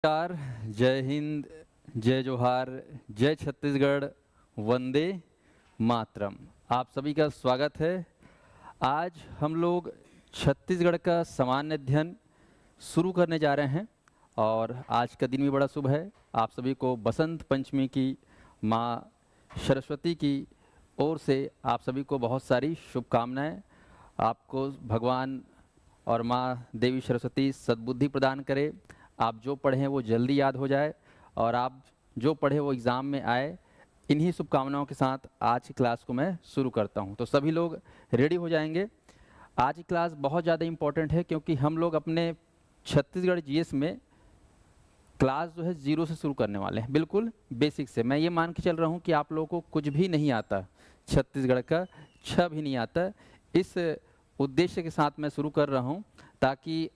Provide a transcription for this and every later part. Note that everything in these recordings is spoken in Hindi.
नमस्कार। जय हिंद, जय जोहार, जय छत्तीसगढ़, वंदे मातरम। आप सभी का स्वागत है। आज हम लोग छत्तीसगढ़ का सामान्य अध्ययन शुरू करने जा रहे हैं और आज का दिन भी बड़ा शुभ है। आप सभी को बसंत पंचमी की माँ सरस्वती की ओर से आप सभी को बहुत सारी शुभकामनाएं। आपको भगवान और माँ देवी सरस्वती सद्बुद्धि प्रदान करे। आप जो पढ़ें वो जल्दी याद हो जाए और आप जो पढ़े वो एग्ज़ाम में आए। इन्हीं शुभकामनाओं के साथ आज की क्लास को मैं शुरू करता हूं। तो सभी लोग रेडी हो जाएंगे। आज की क्लास बहुत ज़्यादा इम्पॉर्टेंट है क्योंकि हम लोग अपने छत्तीसगढ़ जीएस में क्लास जो है 0 से शुरू करने वाले हैं, बिल्कुल बेसिक से। मैं ये मान के चल रहा हूँ कि आप लोगों को कुछ भी नहीं आता, छत्तीसगढ़ का छ भी नहीं आता। इस उद्देश्य के साथ मैं शुरू कर रहा हूँ ताकि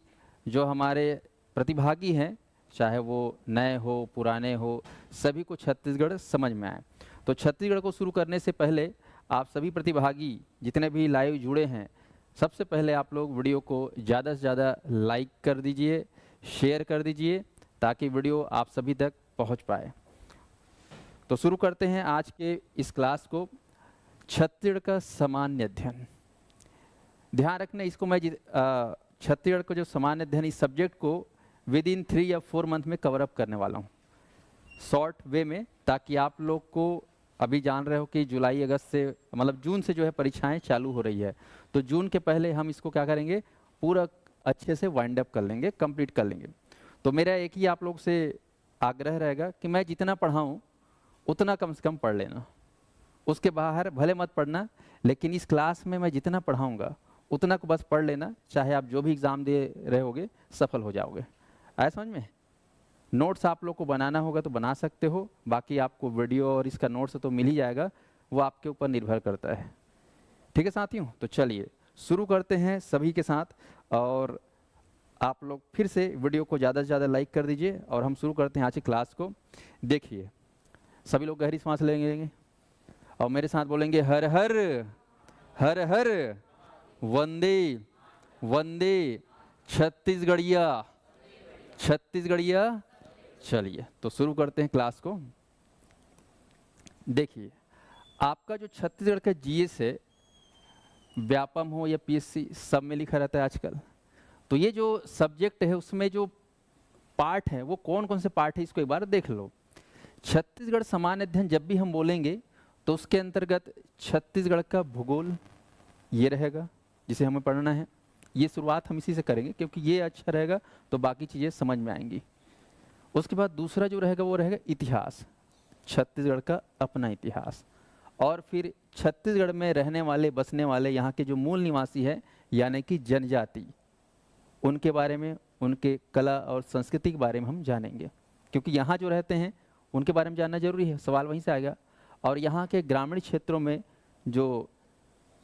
जो हमारे प्रतिभागी हैं, चाहे वो नए हो पुराने हो, सभी को छत्तीसगढ़ समझ में आए। तो छत्तीसगढ़ को शुरू करने से पहले आप सभी प्रतिभागी जितने भी लाइव जुड़े हैं, सबसे पहले आप लोग वीडियो को ज़्यादा से ज़्यादा लाइक कर दीजिए, शेयर कर दीजिए ताकि वीडियो आप सभी तक पहुंच पाए। तो शुरू करते हैं आज के इस क्लास को, छत्तीसगढ़ का सामान्य अध्ययन। ध्यान रखना, इसको मैं छत्तीसगढ़ का जो सामान्य अध्ययन, इस सब्जेक्ट को विद इन 3 या 4 मंथ में कवर अप करने वाला हूँ शॉर्ट वे में, ताकि आप लोग को अभी जान रहे हो कि जुलाई अगस्त से मतलब जून से जो है परीक्षाएं चालू हो रही है। तो जून के पहले हम इसको क्या करेंगे, पूरा अच्छे से वाइंड अप कर लेंगे, कंप्लीट कर लेंगे। तो मेरा एक ही आप लोग से आग्रह रहेगा कि मैं जितना पढ़ाऊँ उतना कम से कम पढ़ लेना, उसके बाहर भले मत पढ़ना, लेकिन इस क्लास में मैं जितना पढ़ाऊँगा उतना को बस पढ़ लेना। चाहे आप जो भी एग्ज़ाम दे रहे होगे सफल हो जाओगे। आया समझ में? नोट्स आप लोग को बनाना होगा तो बना सकते हो, बाकी आपको वीडियो और इसका नोट्स तो मिल ही जाएगा, वो आपके ऊपर निर्भर करता है। ठीक है साथियों, तो चलिए शुरू करते हैं सभी के साथ। और आप लोग फिर से वीडियो को ज़्यादा से ज़्यादा लाइक कर दीजिए और हम शुरू करते हैं आज की क्लास को। देखिए, सभी लोग गहरी सांस लेंगे और मेरे साथ बोलेंगे हर हर हर हर वंदे वंदे छत्तीसगढ़िया छत्तीसगढ़िया। चलिए तो शुरू करते हैं क्लास को। देखिए, आपका जो छत्तीसगढ़ का जीएस है, व्यापम हो या पीएससी, सब में लिखा रहता है आजकल। तो ये जो सब्जेक्ट है उसमें जो पार्ट है वो कौन कौन से पार्ट है, इसको एक बार देख लो। छत्तीसगढ़ सामान्य अध्ययन जब भी हम बोलेंगे तो उसके अंतर्गत छत्तीसगढ़ का भूगोल ये रहेगा जिसे हमें पढ़ना है। ये शुरुआत हम इसी से करेंगे क्योंकि ये अच्छा रहेगा तो बाकी चीज़ें समझ में आएंगी। उसके बाद दूसरा जो रहेगा वो रहेगा इतिहास, छत्तीसगढ़ का अपना इतिहास। और फिर छत्तीसगढ़ में रहने वाले बसने वाले यहाँ के जो मूल निवासी हैं यानी कि जनजाति, उनके बारे में, उनके कला और संस्कृति के बारे में हम जानेंगे, क्योंकि यहाँ जो रहते हैं उनके बारे में जानना जरूरी है, सवाल वहीं से आएगा। और यहाँ के ग्रामीण क्षेत्रों में जो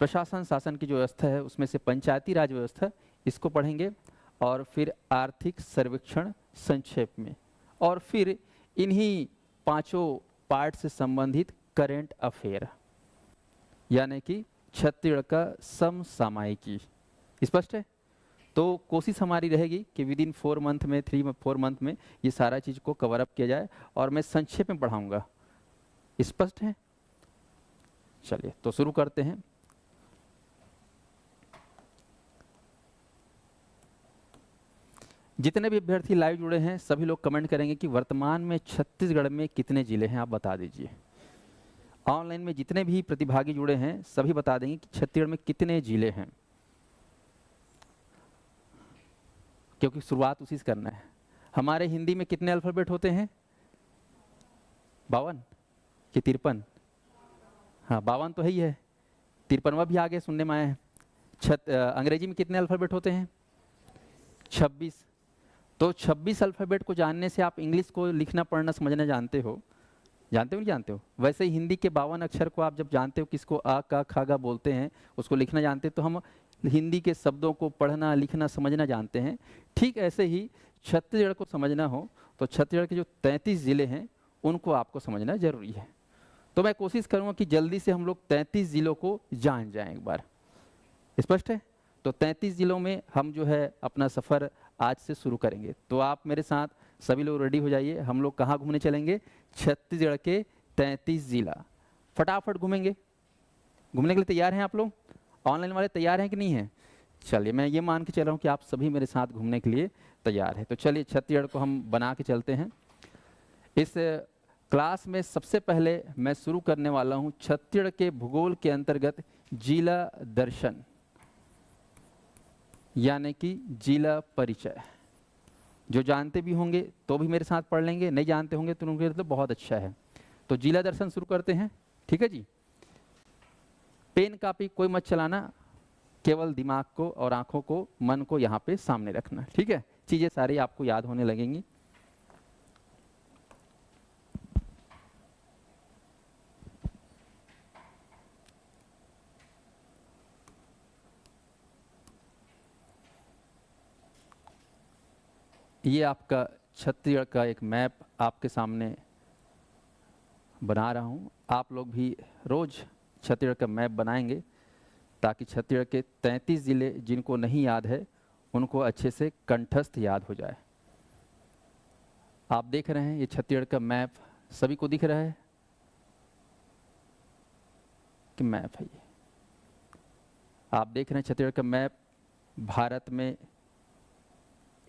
प्रशासन शासन की जो व्यवस्था है उसमें से पंचायती राज व्यवस्था, इसको पढ़ेंगे। और फिर आर्थिक सर्वेक्षण संक्षेप में, और फिर इन्हीं 5 पार्ट से संबंधित करेंट अफेयर यानी कि छत्तीसगढ़ का समसामयिकी। स्पष्ट है? तो कोशिश हमारी रहेगी कि विद इन 4 मंथ में, 3-4 मंथ में ये सारा चीज़ को कवर अप किया जाए और मैं संक्षेप में पढ़ाऊँगा। स्पष्ट है? चलिए तो शुरू करते हैं। जितने भी अभ्यर्थी लाइव जुड़े हैं सभी लोग कमेंट करेंगे कि वर्तमान में छत्तीसगढ़ में कितने जिले हैं, आप बता दीजिए। ऑनलाइन में जितने भी प्रतिभागी जुड़े हैं सभी बता देंगे कि छत्तीसगढ़ में कितने जिले हैं, क्योंकि शुरुआत उसी से करना है। हमारे हिंदी में कितने अल्फ़ाबेट होते हैं? 52 कि 53? हाँ, 52 तो है ही है, 53वां भी आगे सुनने में आया है। अंग्रेजी में कितने अल्फ़ाबेट होते हैं? 26। तो 26 अल्फ़ाबेट को जानने से आप इंग्लिश को लिखना पढ़ना समझना जानते हो, जानते हो नहीं जानते हो? वैसे ही हिंदी के 52 अक्षर को आप जब जानते हो, किसको आ का खा गा बोलते हैं, उसको लिखना जानते हो, तो हम हिंदी के शब्दों को पढ़ना लिखना समझना जानते हैं। ठीक ऐसे ही छत्तीसगढ़ को समझना हो तो छत्तीसगढ़ के जो 33 ज़िले हैं उनको आपको समझना जरूरी है। तो मैं कोशिश करूँगा कि जल्दी से हम लोग 33 ज़िलों को जान जाएं एक बार। स्पष्ट है? तो 33 ज़िलों में हम जो है अपना सफ़र आज से शुरू करेंगे। तो आप मेरे साथ सभी लोग रेडी हो जाइए, हम लोग कहाँ घूमने चलेंगे? छत्तीसगढ़ के 33 जिला। फटाफट घूमेंगे। घूमने के लिए तैयार हैं आप लोग? ऑनलाइन वाले तैयार हैं कि नहीं हैं? चलिए, मैं ये मान के चल रहा हूँ कि आप सभी मेरे साथ घूमने के लिए तैयार हैं। तो चलिए छत्तीसगढ़ को हम बना के चलते हैं। इस क्लास में सबसे पहले मैं शुरू करने वाला हूँ छत्तीसगढ़ के भूगोल के अंतर्गत जिला दर्शन, यानी कि जिला परिचय। जो जानते भी होंगे तो भी मेरे साथ पढ़ लेंगे, नहीं जानते होंगे तो उनके लिए तो बहुत अच्छा है। तो जिला दर्शन शुरू करते हैं, ठीक है जी। पेन कापी कोई मत चलाना, केवल दिमाग को और आंखों को, मन को यहाँ पे सामने रखना, ठीक है। चीजें सारी आपको याद होने लगेंगी। ये आपका छत्तीसगढ़ का एक मैप आपके सामने बना रहा हूँ। आप लोग भी रोज छत्तीसगढ़ का मैप बनाएंगे ताकि छत्तीसगढ़ के 33 जिले जिनको नहीं याद है उनको अच्छे से कंठस्थ याद हो जाए। आप देख रहे हैं ये छत्तीसगढ़ का मैप, सभी को दिख रहा है कि मैप है ये? आप देख रहे हैं छत्तीसगढ़ का मैप। भारत में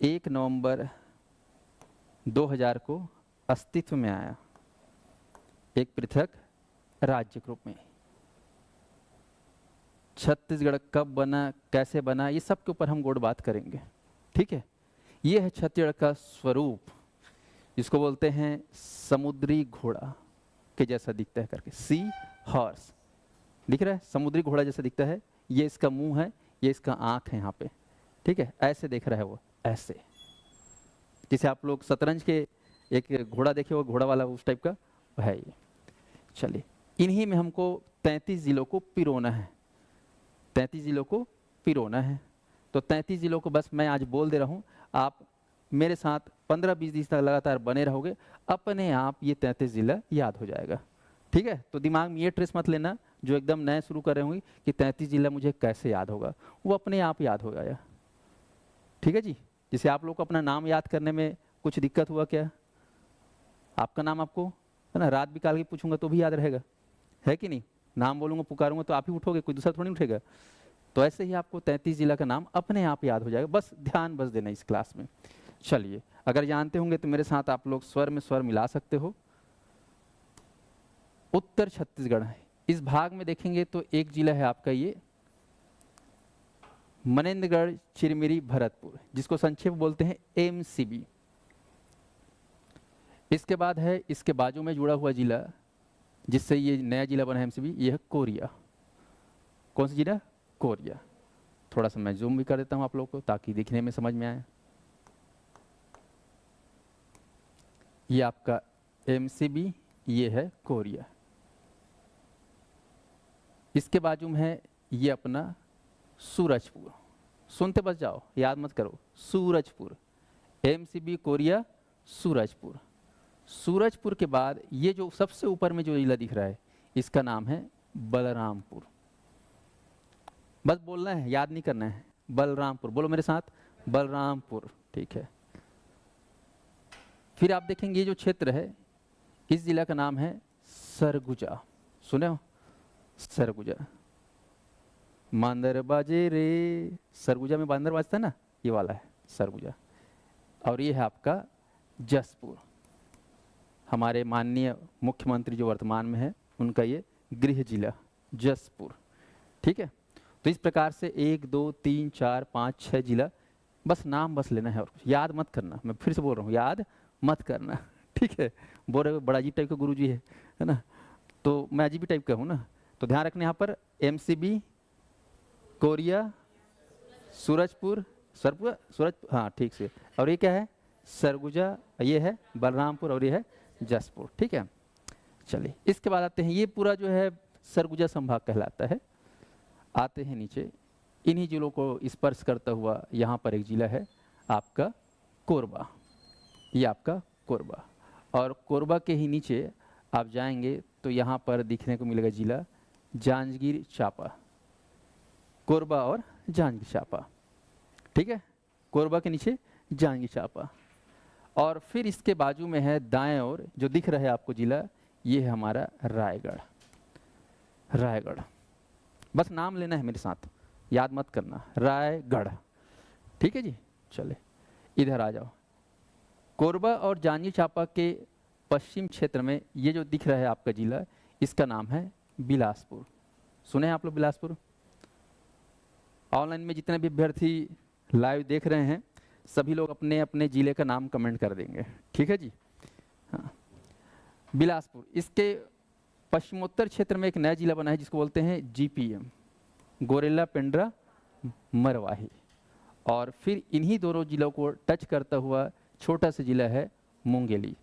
1 नवंबर 2000 को अस्तित्व में आया, एक पृथक राज्य के रूप में। छत्तीसगढ़ कब बना, कैसे बना, ये सब के ऊपर हम गोड बात करेंगे, ठीक है। ये है छत्तीसगढ़ का स्वरूप, जिसको बोलते हैं समुद्री घोड़ा के जैसा दिखता है करके, सी हॉर्स। दिख रहा है? समुद्री घोड़ा जैसा दिखता है। ये इसका मुंह है, ये इसका आंख है यहाँ पे, ठीक है। ऐसे देख रहा है वो, ऐसे। जैसे आप लोग शतरंज के एक घोड़ा देखे हो, घोड़ा वाला उस टाइप का है ये। चलिए, इन्हीं में हमको 33 जिलों को पिरोना है। 33 जिलों को पिरोना है। तो 33 जिलों को बस मैं आज बोल दे रहा हूँ, आप मेरे साथ 15-20 दिन तक लगातार बने रहोगे, अपने आप ये 33 जिला याद हो जाएगा, ठीक है। तो दिमाग में ये ट्रेस मत लेना जो एकदम नए शुरू कर रहे होंगे कि 33 जिला मुझे कैसे याद होगा, वो अपने आप याद हो गया, ठीक है जी। जैसे आप लोग को अपना नाम याद करने में कुछ दिक्कत हुआ क्या? आपका नाम आपको है ना, रात बिकाल के पूछूंगा तो भी याद रहेगा, है कि नहीं? नाम बोलूंगा, पुकारूंगा तो आप ही उठोगे, कोई दूसरा थोड़ी नहीं उठेगा। तो ऐसे ही आपको 33 जिला का नाम अपने आप याद हो जाएगा, बस ध्यान बस देना इस क्लास में। चलिए, अगर जानते होंगे तो मेरे साथ आप लोग स्वर में स्वर मिला सकते हो। उत्तर छत्तीसगढ़ है। इस भाग में देखेंगे तो एक जिला है आपका ये मनेन्द्रगढ़ चिरमिरी भरतपुर, जिसको संक्षेप बोलते हैं एमसीबी। इसके बाद है इसके बाजू में जुड़ा हुआ जिला, जिससे ये नया जिला बना है एमसीबी, ये है कोरिया। कौन सा जिला? कोरिया। थोड़ा सा मैं जूम भी कर देता हूं आप लोगों को ताकि दिखने में समझ में आए। ये आपका एमसीबी, ये है कोरिया। इसके बाजू में है ये अपना सूरजपुर। सुनते बस जाओ, याद मत करो। सूरजपुर, एमसीबी कोरिया सूरजपुर। सूरजपुर के बाद ये जो सबसे ऊपर में जो जिला दिख रहा है, इसका नाम है बलरामपुर। बस बोलना है, याद नहीं करना है। बलरामपुर, बोलो मेरे साथ, बलरामपुर, ठीक है। फिर आप देखेंगे ये जो क्षेत्र है, इस जिला का नाम है सरगुजा। सुने हो? सरगुजा। मांदर बाजे रे, सरगुजा में बांदर बाजता है ना, ये वाला है सरगुजा। और ये है आपका जसपुर, हमारे माननीय मुख्यमंत्री जो वर्तमान में है उनका ये गृह जिला जसपुर, ठीक है। तो इस प्रकार से 1 2 3 4 5 6 जिला, बस नाम बस लेना है और याद मत करना। मैं फिर से बोल रहा हूँ, याद मत करना, ठीक है। बोल रहे बड़ा अजीब टाइप का गुरु जी है ना, तो मैं अजीब टाइप का हूँ ना। तो ध्यान रखना यहाँ पर एमसीबी कोरिया सूरजपुर, सरपुर सूरजपुर, हाँ ठीक से। और ये क्या है? सरगुजा, ये है बलरामपुर और ये है जसपुर, ठीक है। चलिए, इसके बाद आते हैं, ये पूरा जो है सरगुजा संभाग कहलाता है। आते हैं नीचे, इन्हीं जिलों को स्पर्श करता हुआ यहाँ पर एक जिला है आपका कोरबा। ये आपका कोरबा, और कोरबा के ही नीचे आप जाएंगे तो यहाँ पर दिखने को मिलेगा जिला जांजगीर चांपा। कोरबा और जांजगीर चांपा, ठीक है। कोरबा के नीचे जांजगीर चांपा। और फिर इसके बाजू में है दाएं ओर जो दिख रहा है आपको जिला, ये है हमारा रायगढ़। रायगढ़, बस नाम लेना है मेरे साथ, याद मत करना, रायगढ़। ठीक है जी, चले इधर आ जाओ। कोरबा और जांजगीर चांपा के पश्चिम क्षेत्र में ये जो दिख रहा है आपका जिला, इसका नाम है बिलासपुर। सुने हैं आप लोग बिलासपुर? ऑनलाइन में जितने भी अभ्यर्थी लाइव देख रहे हैं, सभी लोग अपने अपने जिले का नाम कमेंट कर देंगे, ठीक है जी। हाँ, बिलासपुर, इसके पश्चिमोत्तर क्षेत्र में एक नया जिला बना है जिसको बोलते हैं जीपीएम, गोरेला पेंड्रा मरवाही। और फिर इन्हीं दोनों जिलों को टच करता हुआ छोटा सा जिला है मुंगेली।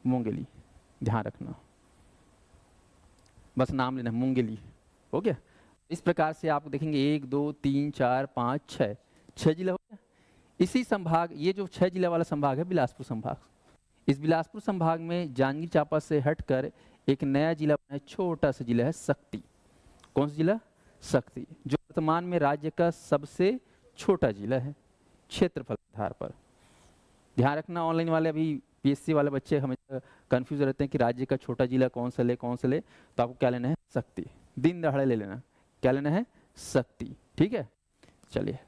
मुंगेली, ध्यान रखना, बस नाम लेना, मुंगेली। हो गया? इस प्रकार से आप देखेंगे 1 2 3 4 5 6, 6 जिला हो गया। इसी संभाग, ये जो 6 जिला वाला संभाग है बिलासपुर संभाग, इस बिलासपुर संभाग में जांजगीर चांपा से हटकर एक नया जिला बना है, छोटा सा जिला है शक्ति। कौन सा जिला? शक्ति, जो वर्तमान में राज्य का सबसे छोटा जिला है क्षेत्रफल के आधार पर। ध्यान रखना, ऑनलाइन वाले अभी पीएससी वाले बच्चे हमेशा कंफ्यूज रहते हैं कि राज्य का छोटा जिला कौन सा ले कौन सा ले, तो आपको क्या लेना है? शक्ति। दिन दहाड़े ले लेना, क्या लेना है? शक्ति। ठीक है, चलिए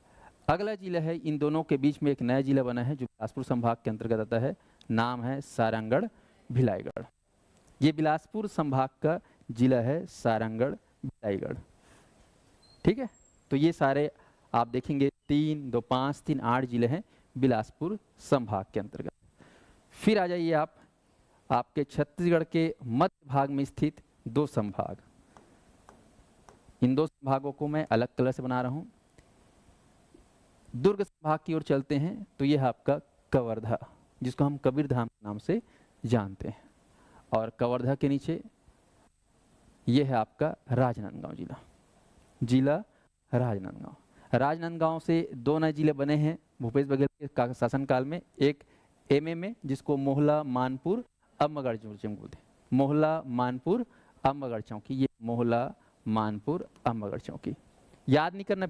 अगला जिला है, इन दोनों के बीच में एक नया जिला बना है जो बिलासपुर संभाग के अंतर्गत आता है, नाम है सारंगढ़ भिलाईगढ़। ये बिलासपुर संभाग का जिला है सारंगढ़ भिलाईगढ़। ठीक है, तो ये सारे आप देखेंगे 3 2 5 3 8 जिले हैं बिलासपुर संभाग के अंतर्गत। फिर आ जाइए आप, आपके छत्तीसगढ़ के मध्य भाग में स्थित 2 संभाग, इन 2 संभागों को मैं अलग कलर से बना रहा हूं। दुर्ग संभाग की ओर चलते हैं तो यह है आपका कवर्धा, जिसको हम कबीरधाम के नाम से जानते हैं, और कवर्धा के नीचे यह है आपका राजनांदगांव जिला। जिला राजनांदगांव, राजनांदगांव से 2 नए जिले बने हैं भूपेश बघेल के शासनकाल में, एक एमए में जिसको मोहला मानपुर अम्बगढ़ चौकी बोलते हैं, मोहला मानपुर अम्बगढ़ चौकी, ये मोहला मानपुर अम्बगढ़ चौकी, याद नहीं करना।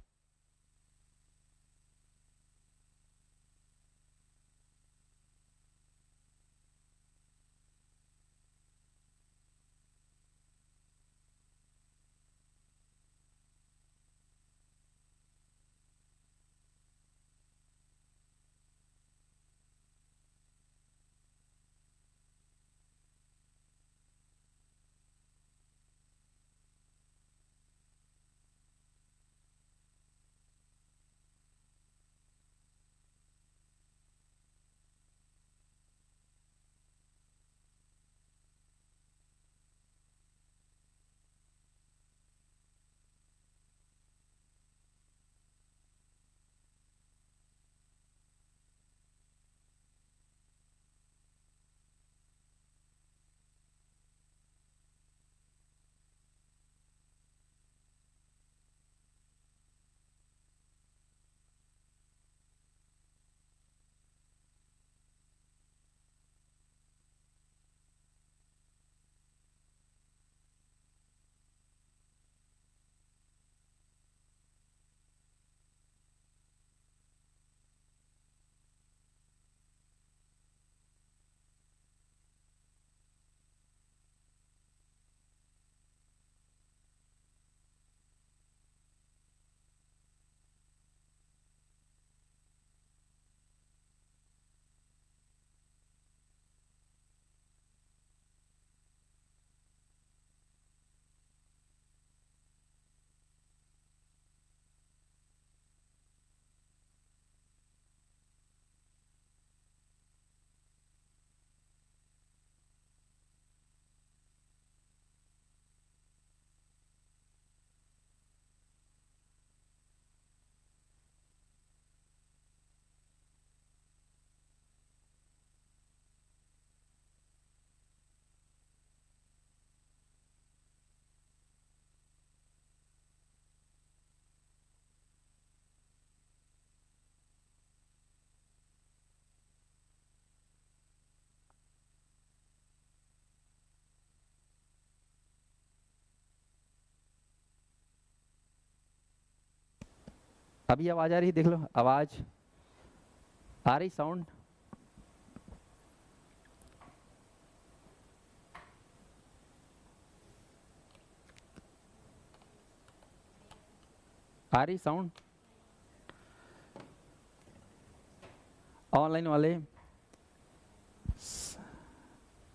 अभी आवाज आ रही है? देख लो, आवाज आ रही, साउंड आ रही साउंड? ऑनलाइन वाले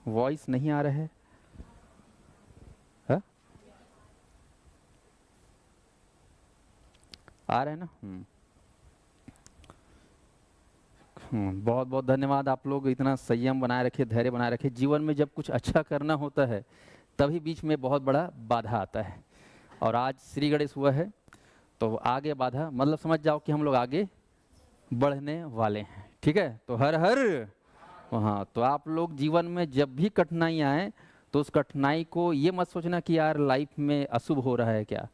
वॉइस नहीं आ रहा है? हा? आ रहे हैं ना? बहुत बहुत धन्यवाद। आप लोग इतना संयम बनाए रखे, धैर्य बनाए रखे। जीवन में जब कुछ अच्छा करना होता है तभी बीच में बहुत बड़ा बाधा आता है, और आज श्री गणेश हुआ है तो आगे बाधा, मतलब समझ जाओ कि हम लोग आगे बढ़ने वाले हैं। ठीक है, तो हर हर हाँ, तो आप लोग जीवन में जब भी कठिनाई आए तो उस कठिनाई को ये मत सोचना कि यार लाइफ में अशुभ हो रहा है क्या।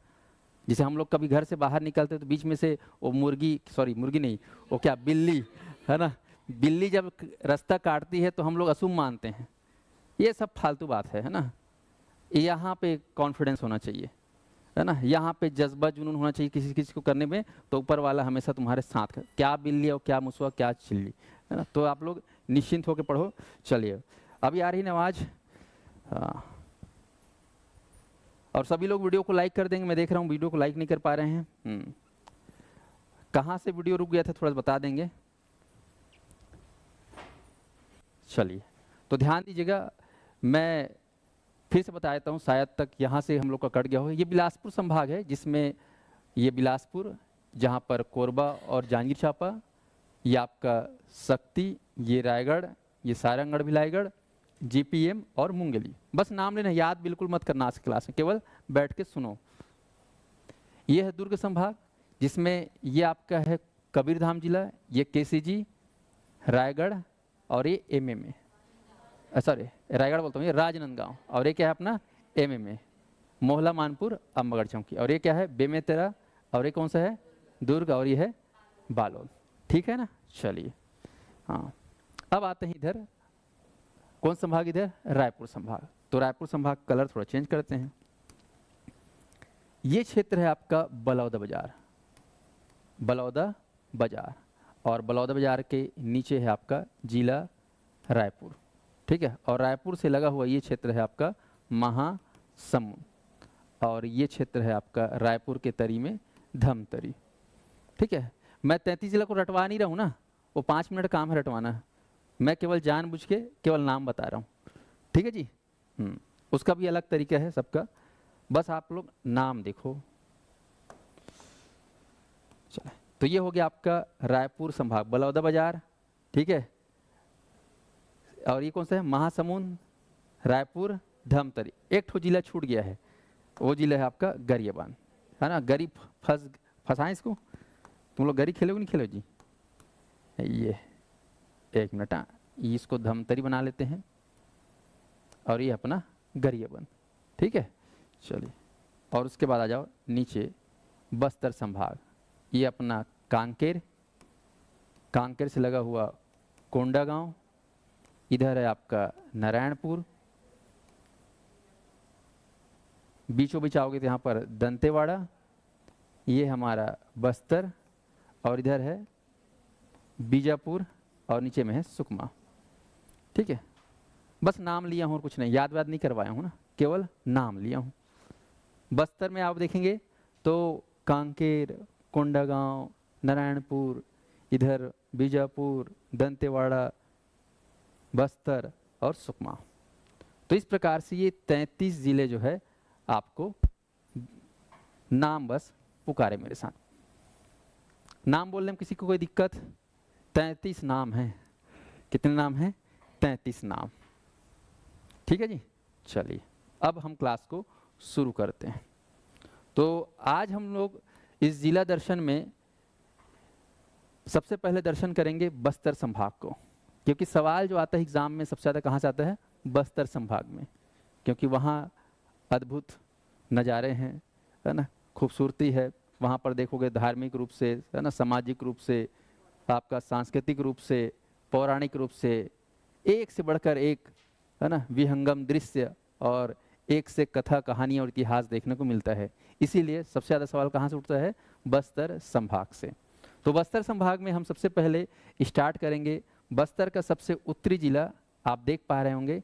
जैसे हम लोग कभी घर से बाहर निकलते तो बीच में से वो मुर्गी नहीं, वो क्या, बिल्ली है ना, बिल्ली जब रास्ता काटती है तो हम लोग अशुभ मानते हैं। ये सब फालतू बात है ना। यहाँ पे कॉन्फिडेंस होना चाहिए, है ना, यहाँ पे जज्बा जुनून होना चाहिए किसी किसी को करने में, तो ऊपर वाला हमेशा तुम्हारे साथ है। क्या बिल्ली और क्या मुसवा क्या चिल्ली, है ना। तो आप लोग निश्चिंत होकर पढ़ो। चलिए, अभी आ रही नमाज। हाँ, और सभी लोग वीडियो को लाइक कर देंगे। मैं देख रहा हूँ वीडियो को लाइक नहीं कर पा रहे हैं। कहाँ से वीडियो रुक गया था थोड़ा बता देंगे। चलिए, तो ध्यान दीजिएगा, मैं फिर से बता देता हूँ, शायद तक यहाँ से हम लोग का कट गया हो। ये बिलासपुर संभाग है, जिसमें ये बिलासपुर, जहाँ पर कोरबा और जांजगीर चांपा, ये आपका शक्ति, ये रायगढ़, ये सारंगढ़ भिलाईगढ़, जीपीएम और मुंगेली। बस नाम लेना, याद बिल्कुल मत करना आज क्लास में, केवल बैठ के सुनो। ये है दुर्ग संभाग, जिसमें ये आपका है कबीरधाम जिला, ये केसीजी, रायगढ़ और ये एमएमए, सॉरी रायगढ़ बोलता हूँ, ये राजनांदगांव, और ये क्या है अपना एमएमए, मोहला मानपुर अम्बागढ़ चौकी, और ये क्या है बेमेतरा, और ये कौन सा है दुर्ग, और ये है बालोद। ठीक है ना। चलिए, हाँ, अब आते हैं इधर, कौन संभाग इधर, रायपुर संभाग। तो रायपुर संभाग कलर थोड़ा चेंज करते हैं। ये क्षेत्र है आपका बलौदा बाजार, बलौदा बाजार, और बलौदा बाजार के नीचे है आपका जिला रायपुर। ठीक है, और रायपुर से लगा हुआ ये क्षेत्र है आपका महासमुंद, और ये क्षेत्र है आपका रायपुर के तरी में धमतरी। ठीक है, मैं 33 जिला को रटवा नहीं रहा हूँ ना, वो 5 मिनट काम है रटवाना, मैं केवल जानबूझ के केवल नाम बता रहा हूँ। ठीक है जी। उसका भी अलग तरीका है सबका, बस आप लोग नाम देखो। चले, तो ये हो गया आपका रायपुर संभाग, बलौदा बाजार। ठीक है, और ये कौन सा है, महासमुंद, रायपुर, धमतरी। एक ठो जिला छूट गया है, वो जिला है आपका गरियाबंद, है ना। गरी फंसाएं इसको, तुम लोग गरी खेलोगे नहीं खेलो जी। ये एक मिनट, इसको धमतरी बना लेते हैं, और ये अपना गरियाबंद। ठीक है, चलिए, और उसके बाद आ जाओ नीचे बस्तर संभाग, ये अपना कांकेर, कांकेर से लगा हुआ कोंडागांव, इधर है आपका नारायणपुर, बीचों बीच आओगे तो यहाँ पर दंतेवाड़ा, ये हमारा बस्तर, और इधर है बीजापुर, और नीचे में है सुकमा। ठीक है, बस नाम लिया हूँ और कुछ नहीं, याद वाद नहीं करवाया हूँ ना, केवल नाम लिया हूँ। बस्तर में आप देखेंगे तो कांकेर, कोंडागांव, नारायणपुर, इधर बीजापुर, दंतेवाड़ा, बस्तर और सुकमा। तो इस प्रकार से ये 33 जिले जो है आपको नाम बस पुकारे मेरे साथ। नाम बोलने में किसी को कोई दिक्कत? 33 नाम हैं। कितने नाम हैं? 33 नाम। ठीक है जी। चलिए, अब हम क्लास को शुरू करते हैं। तो आज हम लोग इस जिला दर्शन में सबसे पहले दर्शन करेंगे बस्तर संभाग को, क्योंकि सवाल जो आता है एग्जाम में सबसे ज़्यादा कहाँ से आता है? बस्तर संभाग में, क्योंकि वहाँ अद्भुत नज़ारे हैं, है ना, खूबसूरती है। वहाँ पर देखोगे धार्मिक रूप से, है ना, सामाजिक रूप से, आपका सांस्कृतिक रूप से, पौराणिक रूप से, एक से बढ़कर एक, है ना, विहंगम दृश्य और एक से कथा कहानी और इतिहास देखने को मिलता है। इसीलिए सबसे ज़्यादा सवाल कहाँ से उठता है? बस्तर संभाग से। तो बस्तर संभाग में हम सबसे पहले स्टार्ट करेंगे। बस्तर का सबसे उत्तरी जिला आप देख पा रहे होंगे,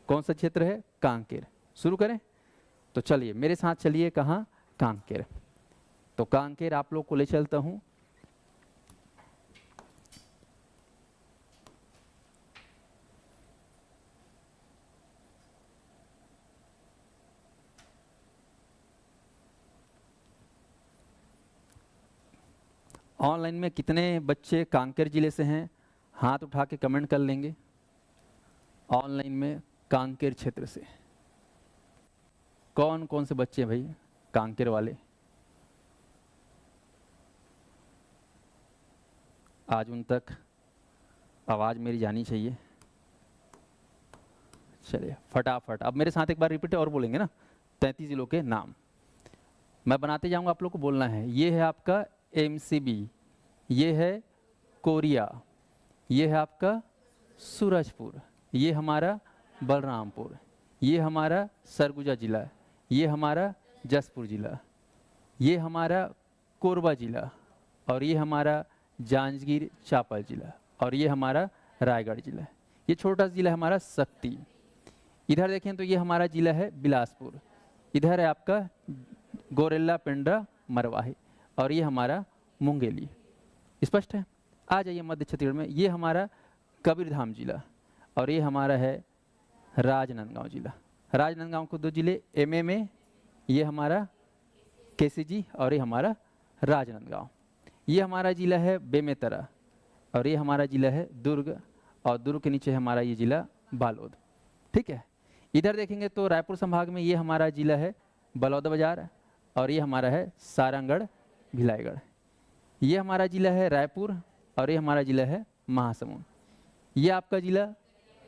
कौन सा क्षेत्र है? कांकेर। शुरू करें? तो चलिए मेरे साथ चलिए, कहाँ? कांकेर। तो कांकेर आप लोग को ले चलता हूं। ऑनलाइन में कितने बच्चे कांकेर जिले से हैं, हाथ उठा के कमेंट कर लेंगे। ऑनलाइन में कांकेर क्षेत्र से कौन कौन से बच्चे हैं भाई कांकेर वाले? आज उन तक आवाज़ मेरी जानी चाहिए। चलिए फटाफट, अब मेरे साथ एक बार रिपीट और बोलेंगे ना 33 जिलों के नाम। मैं बनाते जाऊंगा, आप लोग को बोलना है। ये है आपका एमसीबी, ये है कोरिया, ये है आपका सूरजपुर, ये हमारा बलरामपुर, ये हमारा सरगुजा जिला, ये हमारा जसपुर जिला, ये हमारा कोरबा जिला, और ये हमारा जांजगीर चांपा जिला, और ये हमारा रायगढ़ जिला। ये छोटा सा जिला है हमारा शक्ति। इधर देखें तो ये हमारा जिला है बिलासपुर, इधर है आपका गोरेला पेंड्रा मरवाही, और ये हमारा मुंगेली। स्पष्ट है? आ जाइए मध्य छत्तीसगढ़ में, ये हमारा कबीरधाम जिला, और ये हमारा है राजनांदगांव जिला। राजनांदगांव को 2 जिले एमए में, ये हमारा केसीजी, और ये हमारा राजनांदगांव। ये हमारा जिला है बेमेतरा, और ये हमारा जिला है दुर्ग, और दुर्ग के नीचे हमारा ये जिला बालोद। ठीक है। इधर देखेंगे तो रायपुर संभाग में ये हमारा जिला है बलौदाबाजार, और ये हमारा है सारंगढ़ भिलाईगढ़। ये हमारा जिला है रायपुर, और ये हमारा जिला है महासमुंद। ये आपका जिला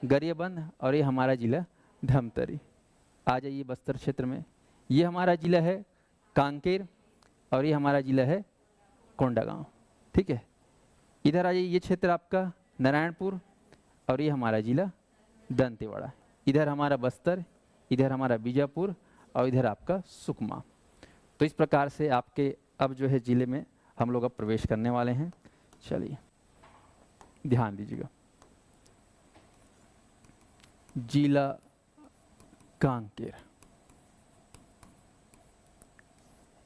गरियाबंद, और ये हमारा जिला धमतरी। आ जाइए बस्तर क्षेत्र में, ये हमारा जिला है कांकेर, और ये हमारा जिला है कोंडागांव। ठीक है। इधर आ जाइए, ये क्षेत्र आपका नारायणपुर, और ये हमारा जिला दंतेवाड़ा। इधर हमारा बस्तर, इधर हमारा बीजापुर, और इधर आपका सुकमा। तो इस प्रकार से आपके अब जो है जिले में हम लोग अब प्रवेश करने वाले हैं। चलिए ध्यान दीजिएगा। जिला कांकेर,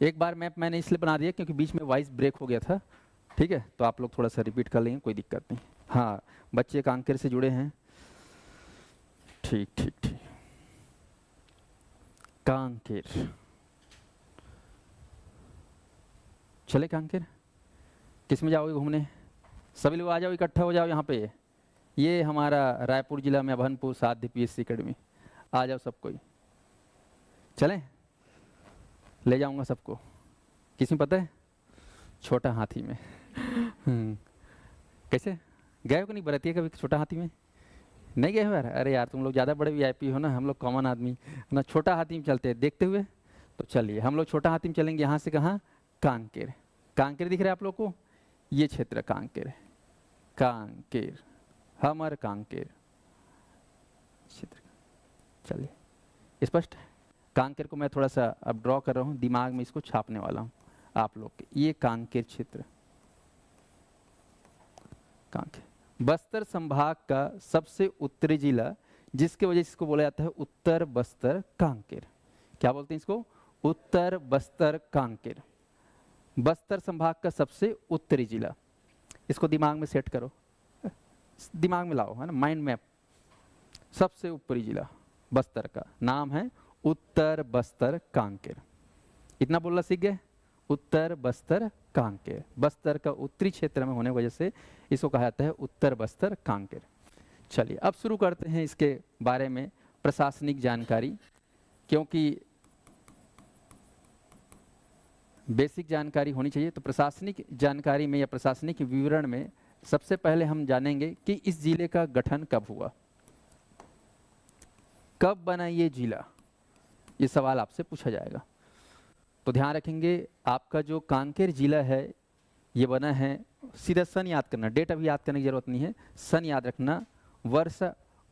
एक बार मैप मैंने इसलिए बना दिया क्योंकि बीच में वॉइस ब्रेक हो गया था। ठीक है, तो आप लोग थोड़ा सा रिपीट कर लेंगे, कोई दिक्कत नहीं। हाँ, बच्चे कांकेर से जुड़े हैं। ठीक ठीक ठीक। कांकेर, चले कांकेर। किस में जाओगे घूमने? सभी लोग आ जाओ, इकट्ठा हो जाओ यहाँ पे। ये हमारा रायपुर जिला में अभनपुर साध्य पीएससी अकेडमी। आ जाओ सब कोई, चलें? ले जाऊंगा सबको। किस में पता है? छोटा हाथी में। कैसे गए हो कि नहीं बरतिया कभी छोटा हाथी में? नहीं गए हो यार? अरे यार तुम लोग ज़्यादा बड़े वीआईपी हो ना, हम लोग कॉमन आदमी ना छोटा हाथी में चलते हैं देखते हुए। तो चलिए हम लोग छोटा हाथी में चलेंगे। यहाँ से कहाँ? कांकेर। कांकेर दिख रहा है आप लोग को? ये क्षेत्र कांकेर है। कांकेर, हमर कांकेर क्षेत्र। चलिए स्पष्ट है। कांकेर को मैं थोड़ा सा अब ड्रॉ कर रहा हूँ, दिमाग में इसको छापने वाला हूँ आप लोग के। ये कांकेर क्षेत्र, कांकेर बस्तर संभाग का सबसे उत्तरी जिला, जिसके वजह से इसको बोला जाता है उत्तर बस्तर कांकेर। क्या बोलते हैं इसको? उत्तर बस्तर कांकेर। बस्तर संभाग का सबसे उत्तरी जिला, इसको दिमाग में सेट करो, दिमाग में लाओ, है ना, माइंड मैप। सबसे ऊपरी जिला बस्तर का नाम है उत्तर बस्तर कांकेर। इतना बोलना सीख गए? उत्तर बस्तर कांकेर। बस्तर का उत्तरी क्षेत्र में होने की वजह से इसको कहा जाता है उत्तर बस्तर कांकेर। चलिए अब शुरू करते हैं इसके बारे में प्रशासनिक जानकारी, क्योंकि बेसिक जानकारी होनी चाहिए। तो प्रशासनिक जानकारी में या प्रशासनिक विवरण में सबसे पहले हम जानेंगे कि इस जिले का गठन कब हुआ। कब बना ये जिला, ये सवाल आपसे पूछा जाएगा। तो ध्यान रखेंगे, आपका जो कांकेर जिला है ये बना है, सीधा सन याद करना, डेट अभी याद करने की जरूरत नहीं है, सन याद रखना, वर्ष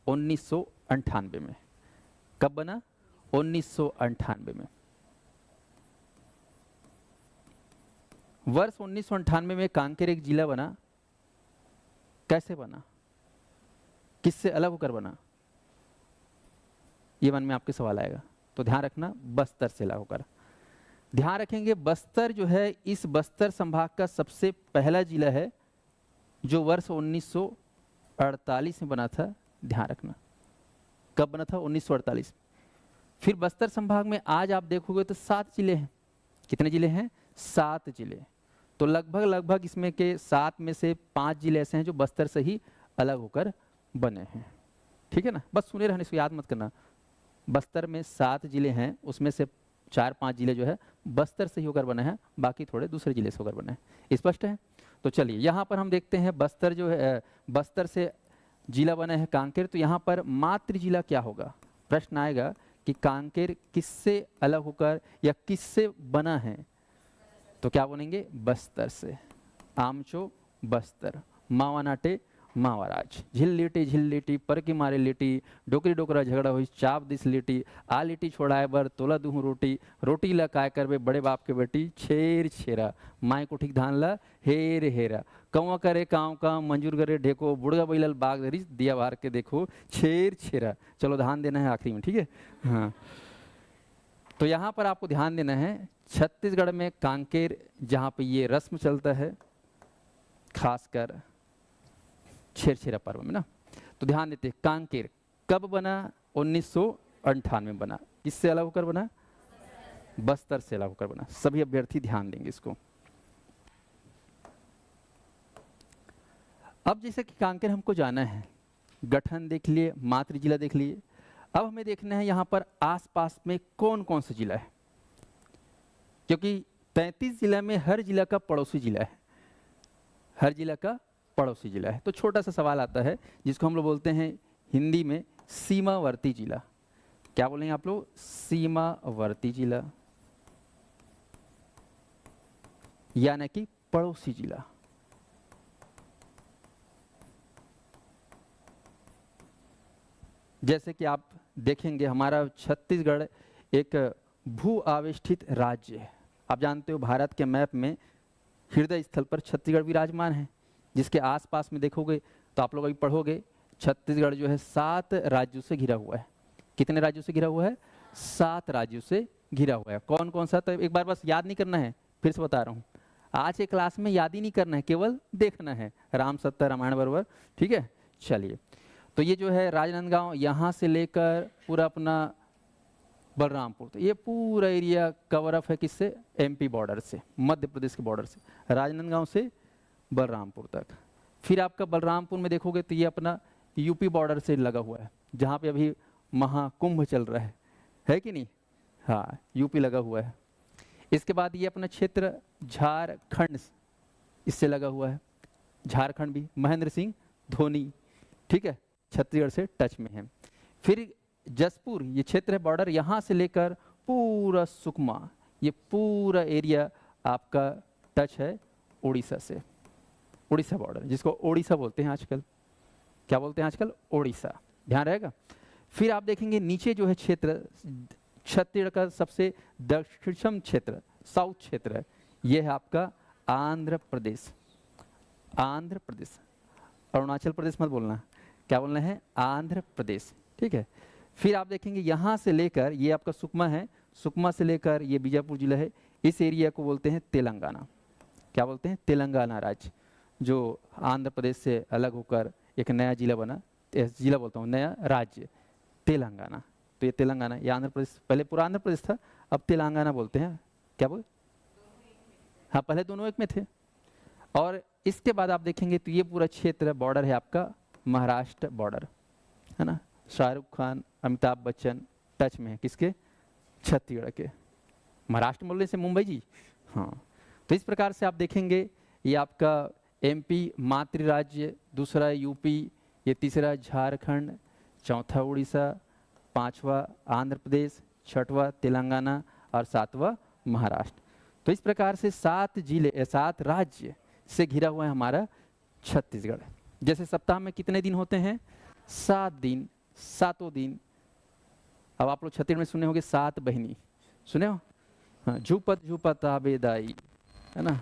1998 में। कब बना? 1998 में। वर्ष 1998 में कांकेर एक जिला बना। कैसे बना? किससे अलग होकर बना? ये मन में आपके सवाल आएगा, तो ध्यान रखना, बस्तर से अलग होकर। ध्यान रखेंगे बस्तर जो है, इस बस्तर संभाग का सबसे पहला जिला है जो वर्ष 1948 में बना था। ध्यान रखना कब बना था, 1948। फिर बस्तर संभाग में आज आप देखोगे तो 7 जिले हैं। कितने जिले हैं? 7 जिले। तो लगभग इसमें के 7 में से 5 जिले ऐसे हैं जो बस्तर से ही अलग होकर बने हैं। ठीक है ना, बस सुने रहने, इसको याद मत करना। बस्तर में 7 जिले हैं, उसमें से 4-5 जिले जो है बस्तर से ही होकर बने हैं, बाकी थोड़े दूसरे जिले से होकर बने हैं। स्पष्ट है? तो चलिए यहाँ पर हम देखते हैं बस्तर जो है, बस्तर से जिला बना है कांकेर। तो यहाँ पर मातृ जिला क्या होगा? प्रश्न आएगा कि कांकेर किससे अलग होकर या किससे बना है? तो क्या बोलेंगे? बस्तर से। आमचो बस्तर, मावा नाटे मावाराज, झिल लिटी पर की मारे लिटी, डोकरी डोकरा झगड़ा हुई चाप दिस लिटी, आ लिटी छोड़ाए बर तोला दूह रोटी, रोटी ला काय करबे बड़े बाप के बेटी, छेर छेरा माय को ठीक धान ला हेर हेरा, कौवा करे काँव का मंजूर करे ढेको, बुढ़गा बैलल बाग धरी दिया बार के देखो छेर छेरा। चलो ध्यान देना है आखिरी में, ठीक है? हाँ, तो यहाँ पर आपको ध्यान देना है छत्तीसगढ़ में कांकेर जहाँ पे ये रस्म चलता है, खासकर छेरछेरा पर्व में ना। तो ध्यान देते, कांकेर कब बना? 1998 में बना। किससे अलग होकर बना? बस्तर से अलग होकर बना। सभी अभ्यर्थी ध्यान देंगे इसको। अब जैसे कि कांकेर हमको जाना है, गठन देख लिए, मातृ जिला देख लिए, अब हमें देखना है यहाँ पर आसपास में कौन कौन सा जिला है, क्योंकि 33 जिला में हर जिला का पड़ोसी जिला है, हर जिला का पड़ोसी जिला है। तो छोटा सा सवाल आता है जिसको हम लोग बोलते हैं हिंदी में सीमावर्ती जिला। क्या बोलेंगे आप लोग? सीमावर्ती जिला, यानी कि पड़ोसी जिला। जैसे कि आप देखेंगे हमारा छत्तीसगढ़ एक भू आवेष्टित राज्य है। आप जानते हो भारत के मैप में हृदय स्थल पर छत्तीसगढ़ विराजमान है, जिसके आसपास में देखोगे तो आप लोग अभी पढ़ोगे छत्तीसगढ़ जो है 7 राज्यों से घिरा हुआ है। कितने राज्यों से घिरा हुआ है? 7 राज्यों से घिरा हुआ है। कौन कौन सा? तो एक बार बस याद नहीं करना है, फिर से बता रहा हूँ, आज के क्लास में याद ही नहीं करना है, केवल देखना है राम सत्ता रामायण बराबर। ठीक है, चलिए। तो ये जो है राजनांदगांव, यहाँ से लेकर पूरा अपना बलरामपुर, तो ये पूरा एरिया कवर अप है किससे? MP बॉर्डर से, मध्य प्रदेश के बॉर्डर से, राजनांदगांव से बलरामपुर तक। फिर आपका बलरामपुर में देखोगे तो ये अपना UP बॉर्डर से लगा हुआ है, जहाँ पे अभी महाकुंभ चल रहा है कि नहीं? हाँ, UP लगा हुआ है। इसके बाद ये अपना क्षेत्र झारखंड इससे लगा हुआ है, झारखंड भी महेंद्र सिंह धोनी, ठीक है, छत्तीसगढ़ से टच में है। फिर जसपुर ये क्षेत्र है बॉर्डर, यहाँ से लेकर पूरा सुकमा, ये पूरा एरिया आपका टच है उड़ीसा से, उड़ीसा बॉर्डर, जिसको ओडिशा बोलते हैं आजकल। क्या बोलते हैं आजकल? ओडिशा। ध्यान रहेगा। फिर आप देखेंगे नीचे जो है क्षेत्र, छत्तीसगढ़ का सबसे दक्षिणतम क्षेत्र, साउथ क्षेत्र है, यह है आपका आंध्र प्रदेश। आंध्र प्रदेश, अरुणाचल प्रदेश मत बोलना, क्या बोलना है? आंध्र प्रदेश, ठीक है। फिर आप देखेंगे यहाँ से लेकर ये आपका सुकमा है, सुकमा से लेकर ये बीजापुर जिला है, इस एरिया को बोलते हैं तेलंगाना। क्या बोलते हैं? तेलंगाना राज्य, जो आंध्र प्रदेश से अलग होकर एक नया जिला बना, जिला बोलता हूँ, नया राज्य तेलंगाना। तो ये तेलंगाना, ये आंध्र प्रदेश, पहले पूरा आंध्र प्रदेश था, अब तेलंगाना बोलते हैं। क्या बोल? हाँ, पहले दोनों एक में थे। और इसके बाद आप देखेंगे तो ये पूरा क्षेत्र बॉर्डर है आपका महाराष्ट्र बॉर्डर, है ना। शाहरुख खान, अमिताभ बच्चन टच में है किसके? छत्तीसगढ़ के। महाराष्ट्र बोलने से मुंबई जी, हाँ। तो इस प्रकार से आप देखेंगे ये आपका MP मातृ राज्य, दूसरा UP, ये तीसरा झारखंड, चौथा उड़ीसा, पांचवा आंध्र प्रदेश, छठवा तेलंगाना और सातवां महाराष्ट्र। तो इस प्रकार से 7 जिले, 7 राज्य से घिरा हुआ है हमारा छत्तीसगढ़। जैसे सप्ताह में कितने दिन होते हैं? 7 दिन, 7 दिन। अब आप लोग छत्तीसगढ़ में सुने होंगे 7 बहिनी, सुने हो? हाँ, झुपत झुपत आबेदाई, है ना,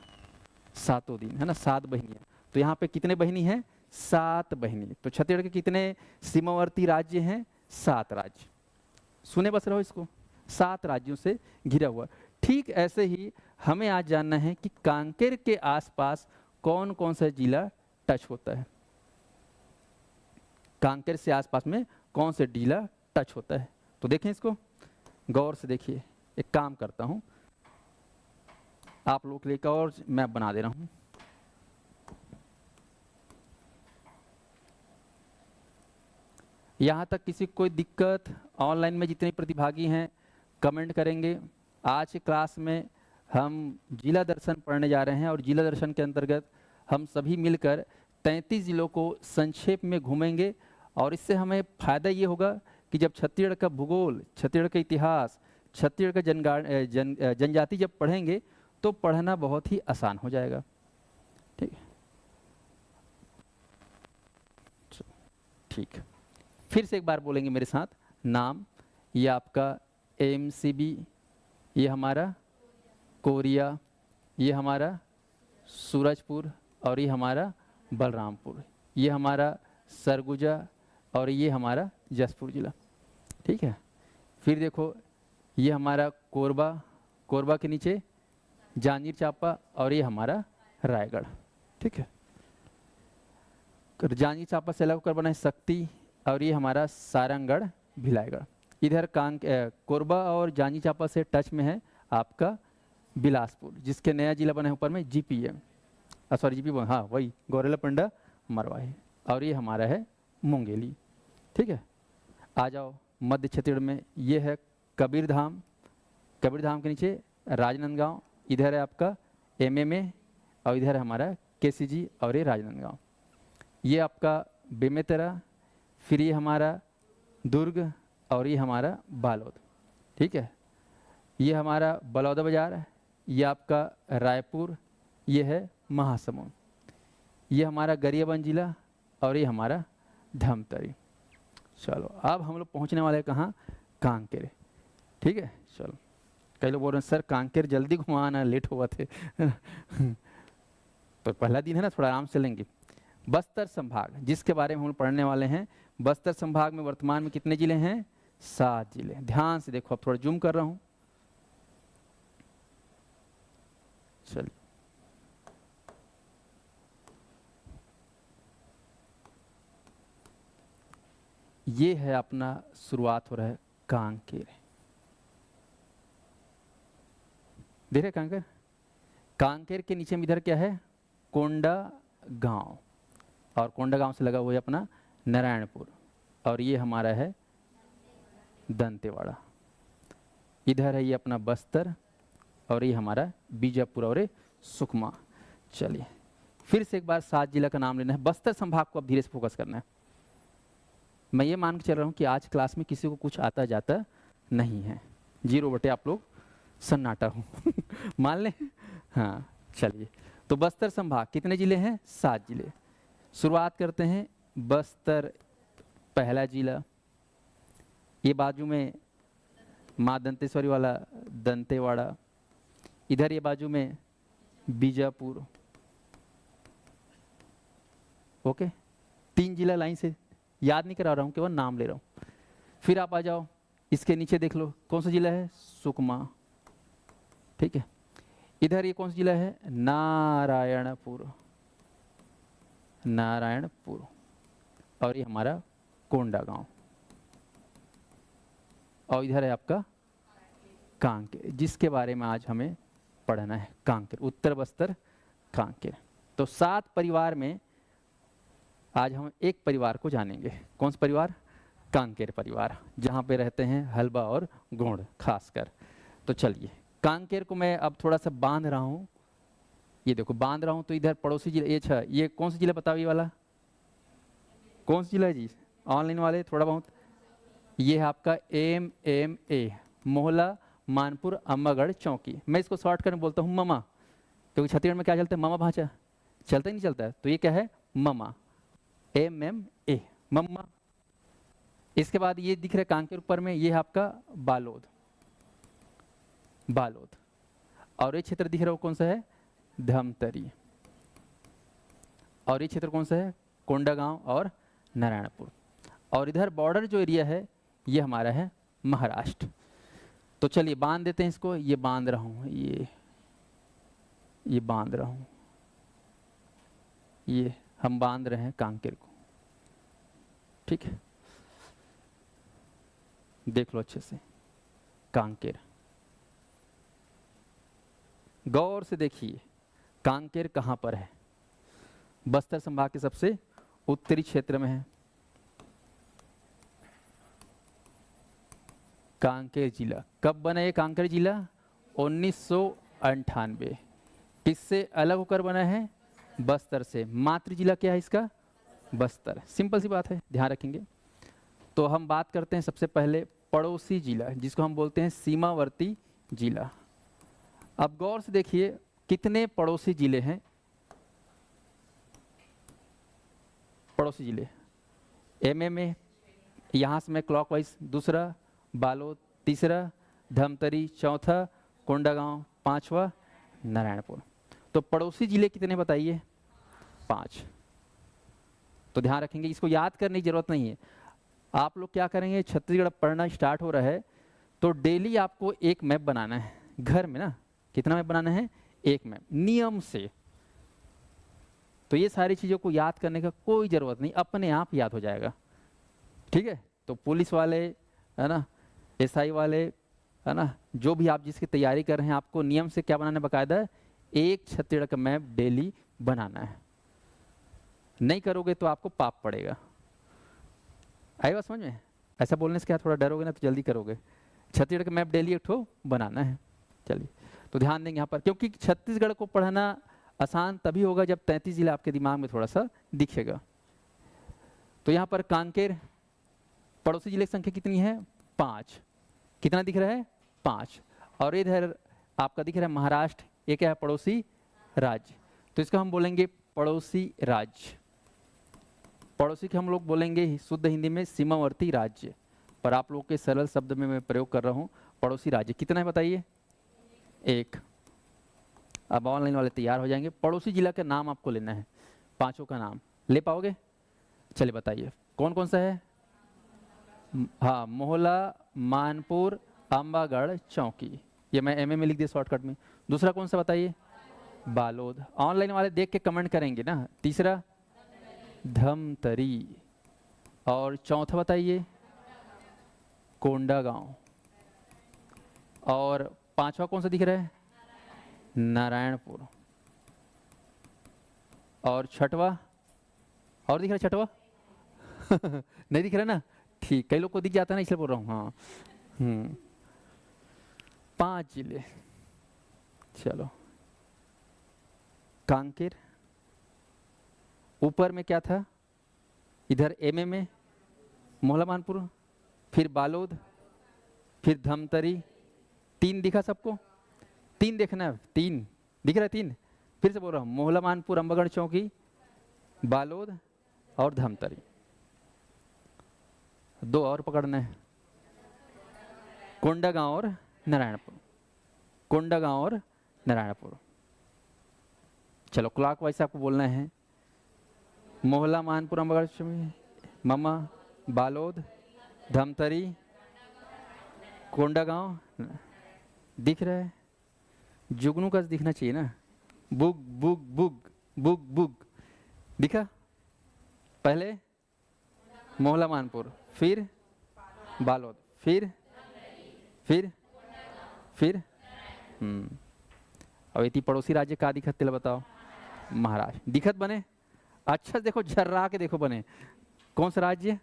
7 दिन, है ना, 7 बहिनियाँ। तो यहाँ पे कितने बहिनी हैं? 7 बहिनी। तो छत्तीसगढ़ के कितने सीमावर्ती राज्य हैं? 7 राज्य। सुने बस रहो इसको, 7 राज्यों से घिरा हुआ। ठीक ऐसे ही हमें आज जानना है कि कांकेर के आसपास कौन कौन सा जिला टच होता है। कांकेर से आसपास में कौन से जिला टच होता है, तो देखें इसको गौर से देखिए। एक काम करता हूं, आप लोग के लिए एक और मैप बना दे रहा हूं। यहाँ तक किसी को कोई दिक्कत, ऑनलाइन में जितने प्रतिभागी हैं कमेंट करेंगे। आज की क्लास में हम जिला दर्शन पढ़ने जा रहे हैं और जिला दर्शन के अंतर्गत हम सभी मिलकर 33 जिलों को संक्षेप में घूमेंगे और इससे हमें फ़ायदा ये होगा कि जब छत्तीसगढ़ का भूगोल, छत्तीसगढ़ का इतिहास, छत्तीसगढ़ का जनजाति जब पढ़ेंगे तो पढ़ना बहुत ही आसान हो जाएगा। ठीक है, ठीक। फिर से एक बार बोलेंगे मेरे साथ। नाम, ये आपका एमसीबी, ये हमारा कोरिया, ये हमारा सूरजपुर और ये हमारा बलरामपुर, ये हमारा सरगुजा और ये हमारा जसपुर जिला। ठीक है, फिर देखो ये हमारा कोरबा, कोरबा के नीचे जांजगीर चांपा और ये हमारा रायगढ़। ठीक है, जांजगीर चांपा से अलग होकर बना है शक्ति और ये हमारा सारंगगढ़ भिलाईगढ़। इधर कोरबा और जांजगीर चांपा से टच में है आपका बिलासपुर, जिसके नया जिला बना है ऊपर में जीपीएम, सॉरी जीपी, हाँ वही गौरेला पंडा मरवाही। और ये हमारा है मुंगेली। ठीक है, आ जाओ मध्य छत्तीसगढ़ में, ये है कबीरधाम, कबीरधाम के नीचे राजनांदगांव, इधर है आपका एमएमए और इधर है हमारा केसीजी और ये राजनांदगांव। ये आपका बेमेतरा, फिर ये हमारा दुर्ग और ये हमारा बालोद। ठीक है, ये हमारा बलौदा बाजार, ये आपका रायपुर, ये है महासमुंद, ये हमारा गरियाबंद जिला और ये हमारा धमतरी। चलो अब हम लोग पहुँचने वाले हैं कहाँ, कांकेर। ठीक है, चलो। कई लोग बोल रहे हैं सर कांकेर जल्दी घुमाना, लेट हुआ थे तो पहला दिन है ना, थोड़ा आराम से लेंगे। बस्तर संभाग जिसके बारे में हम लोग पढ़ने वाले हैं, बस्तर संभाग में वर्तमान में कितने जिले हैं, 7 जिले। ध्यान से देखो, अब थोड़ा जूम कर रहा हूँ। चलिए, ये है अपना शुरुआत हो रहा है कांकेर। देख रहे कांकेर, कांकेर के नीचे में इधर क्या है, कोंडा गांव, और कोंडा गांव से लगा हुआ है अपना नारायणपुर, और ये हमारा है दंतेवाड़ा। इधर है ये अपना बस्तर और ये हमारा बीजापुर और ये सुकमा। चलिए फिर से एक बार 7 जिला का नाम लेना है। बस्तर संभाग को अब धीरे से फोकस करना है। मैं ये मान के चल रहा हूँ कि आज क्लास में किसी को कुछ आता जाता नहीं है, 0 बटे आप लोग सन्नाटा हो मान लें। हाँ चलिए, तो बस्तर संभाग कितने जिले हैं, 7 जिले। शुरुआत करते हैं बस्तर, पहला जिला, ये बाजू में माँ दंतेश्वरी वाला दंतेवाड़ा, इधर ये बाजू में बीजापुर। ओके, 3 जिला लाइन से याद नहीं करा रहा हूँ, केवल नाम ले रहा हूँ। फिर आप आ जाओ, इसके नीचे देख लो कौन सा जिला है, सुकमा। ठीक है, इधर ये कौन सा जिला है, नारायणपुर, नारायणपुर, और ये हमारा कोंडागांव, और इधर है आपका कांकेर, जिसके बारे में आज हमें पढ़ना है, कांकेर, उत्तर बस्तर कांकेर। तो 7 परिवार में आज हम एक परिवार को जानेंगे। कौन सा परिवार, कांकेर परिवार, जहाँ पे रहते हैं हलबा और गोंड खासकर। तो चलिए, कांकेर को मैं अब थोड़ा सा बांध रहा हूँ, ये देखो बांध रहा हूँ। तो इधर पड़ोसी जिला, ये कौन सा जिला बताओ, ये वाला कौन सा जिला है जी, ऑनलाइन वाले थोड़ा बहुत। ये है आपका MMA, मोहला मानपुर अम्बागढ़ चौकी। मैं इसको शॉर्ट करके बोलता हूँ ममा, क्योंकि छत्तीसगढ़ में क्या चलता है, ममा भाषा चलता ही नहीं चलता है, तो ये क्या है, ममा, MMA, मम्मा। इसके बाद ये दिख रहा है कांकेर ऊपर में, ये है आपका बालोद, बालोद, और ये क्षेत्र दिख रहा है कौन सा है, धमतरी, और ये क्षेत्र कौन सा है, कोंडागांव और नारायणपुर। और इधर बॉर्डर जो एरिया है ये हमारा है महाराष्ट्र। तो चलिए बांध देते हैं इसको, ये बांध रहा हूं, ये बांध रहा हूं, ये हम बांध रहे हैं कांकेर को, ठीक है। देख लो अच्छे से कांकेर, गौर से देखिए कांकेर कहां पर है। बस्तर संभाग के सबसे उत्तरी क्षेत्र में है कांकेर जिला। कब बना ये कांकेर जिला? 1998। किससे अलग होकर बना है? बस्तर से। मातृ जिला क्या है इसका? बस्तर। सिंपल सी बात है, ध्यान रखेंगे। तो हम बात करते हैं सबसे पहले पड़ोसी जिला, जिसको हम बोलते हैं सीमावर्ती जिला। अब गौर से देखिए कितने पड़ोसी जिले हैं। पड़ोसी जिले एमए में, यहाँ से मैं क्लॉकवाइज, दूसरा बालोद, तीसरा धमतरी, चौथा कोंडागांव, पांचवा नारायणपुर। तो पड़ोसी जिले कितने बताइए? 5। तो ध्यान रखेंगे, इसको याद करने की जरूरत नहीं है। आप लोग क्या करेंगे, छत्तीसगढ़ पढ़ना स्टार्ट हो रहा है तो डेली आपको एक मैप बनाना है घर में ना। कितना मैप बनाना है? एक मैप, नियम से। तो ये सारी चीज़ों को याद करने का कोई ज़रूरत नहीं, अपने आप याद हो जाएगा, ठीक है। तो पुलिस वाले है ना, एसआई वाले है ना, जो भी आप जिसकी तैयारी कर रहे हैं, आपको नियम से क्या बनाना है? बाकायदा एक छत्तीसगढ़ का मैप डेली बनाना है। नहीं करोगे तो आपको पाप पड़ेगा। आई बात समझ में? ऐसा बोलने से क्या थोड़ा डरोगे ना तो जल्दी करोगे। छत्तीसगढ़ का मैप डेली एक ठो बनाना है। चलिए तो ध्यान देंगे यहाँ पर, क्योंकि छत्तीसगढ़ को पढ़ना आसान तभी होगा जब 33 जिला आपके दिमाग में थोड़ा सा दिखेगा। तो यहाँ पर कांकेर पड़ोसी जिले की संख्या कितनी है? 5। कितना दिख रहा है? 5। और इधर आपका दिख रहा है महाराष्ट्र, ये क्या है? पड़ोसी राज्य। तो इसका हम बोलेंगे पड़ोसी राज्य। पड़ोसी के हम लोग बोलेंगे शुद्ध हिंदी में सीमावर्ती राज्य, पर आप लोग के सरल शब्द में मैं प्रयोग कर रहा हूँ पड़ोसी राज्य। कितना है बताइए? 1। अब ऑनलाइन वाले तैयार हो जाएंगे। पड़ोसी जिला का नाम आपको लेना है, 5 का नाम ले पाओगे? चलिए बताइए कौन कौन सा है? हाँ, मोहला, मानपुर, अंबागढ़, चौकी। ये मैं एमए में लिख दिया शॉर्टकट में। दूसरा कौन सा बताइए? बालोद। ऑनलाइन वाले देख के कमेंट करेंगे ना। तीसरा धमतरी। और चौथा बताइए? कोंडागांव। और 5वां कौन सा दिख रहा है? नारायणपुर। और 6वां? और दिख रहा है 6वां? नहीं दिख रहा ना? ठीक, कई लोग को दिख जाता है ना, इसलिए बोल रहा हूँ। हाँ 5 जिले। चलो कांकेर, ऊपर में क्या था? इधर एमए में मोहला मानपुर, फिर बालोद, फिर धमतरी। 3 दिखा सबको? 3 देखना है? 3 दिख रहा है? 3 फिर से बोल रहा हूँ, मोहला मानपुर, अंबागढ़, चौकी, बालोद और धमतरी। 2 और पकड़ना है, कोंडागांव और नारायणपुर। कोंडागांव और नारायणपुर। चलो क्लॉकवाइज आपको बोलना है, मोहला, मानपुर, अंबागढ़, ममा, बालोद, धमतरी, कोंडागांव। दिख रहा है? जुगनू का दिखना चाहिए ना। बुग बुग बुग बुग बुग दिखा? पहले मोहला मानपुर, फिर बालोद, फिर अब इतनी पड़ोसी राज्य का दिखत तेल बताओ? महाराष्ट्र। दिखत बने? अच्छा देखो, झर्रा के देखो बने। कौन सा राज्य?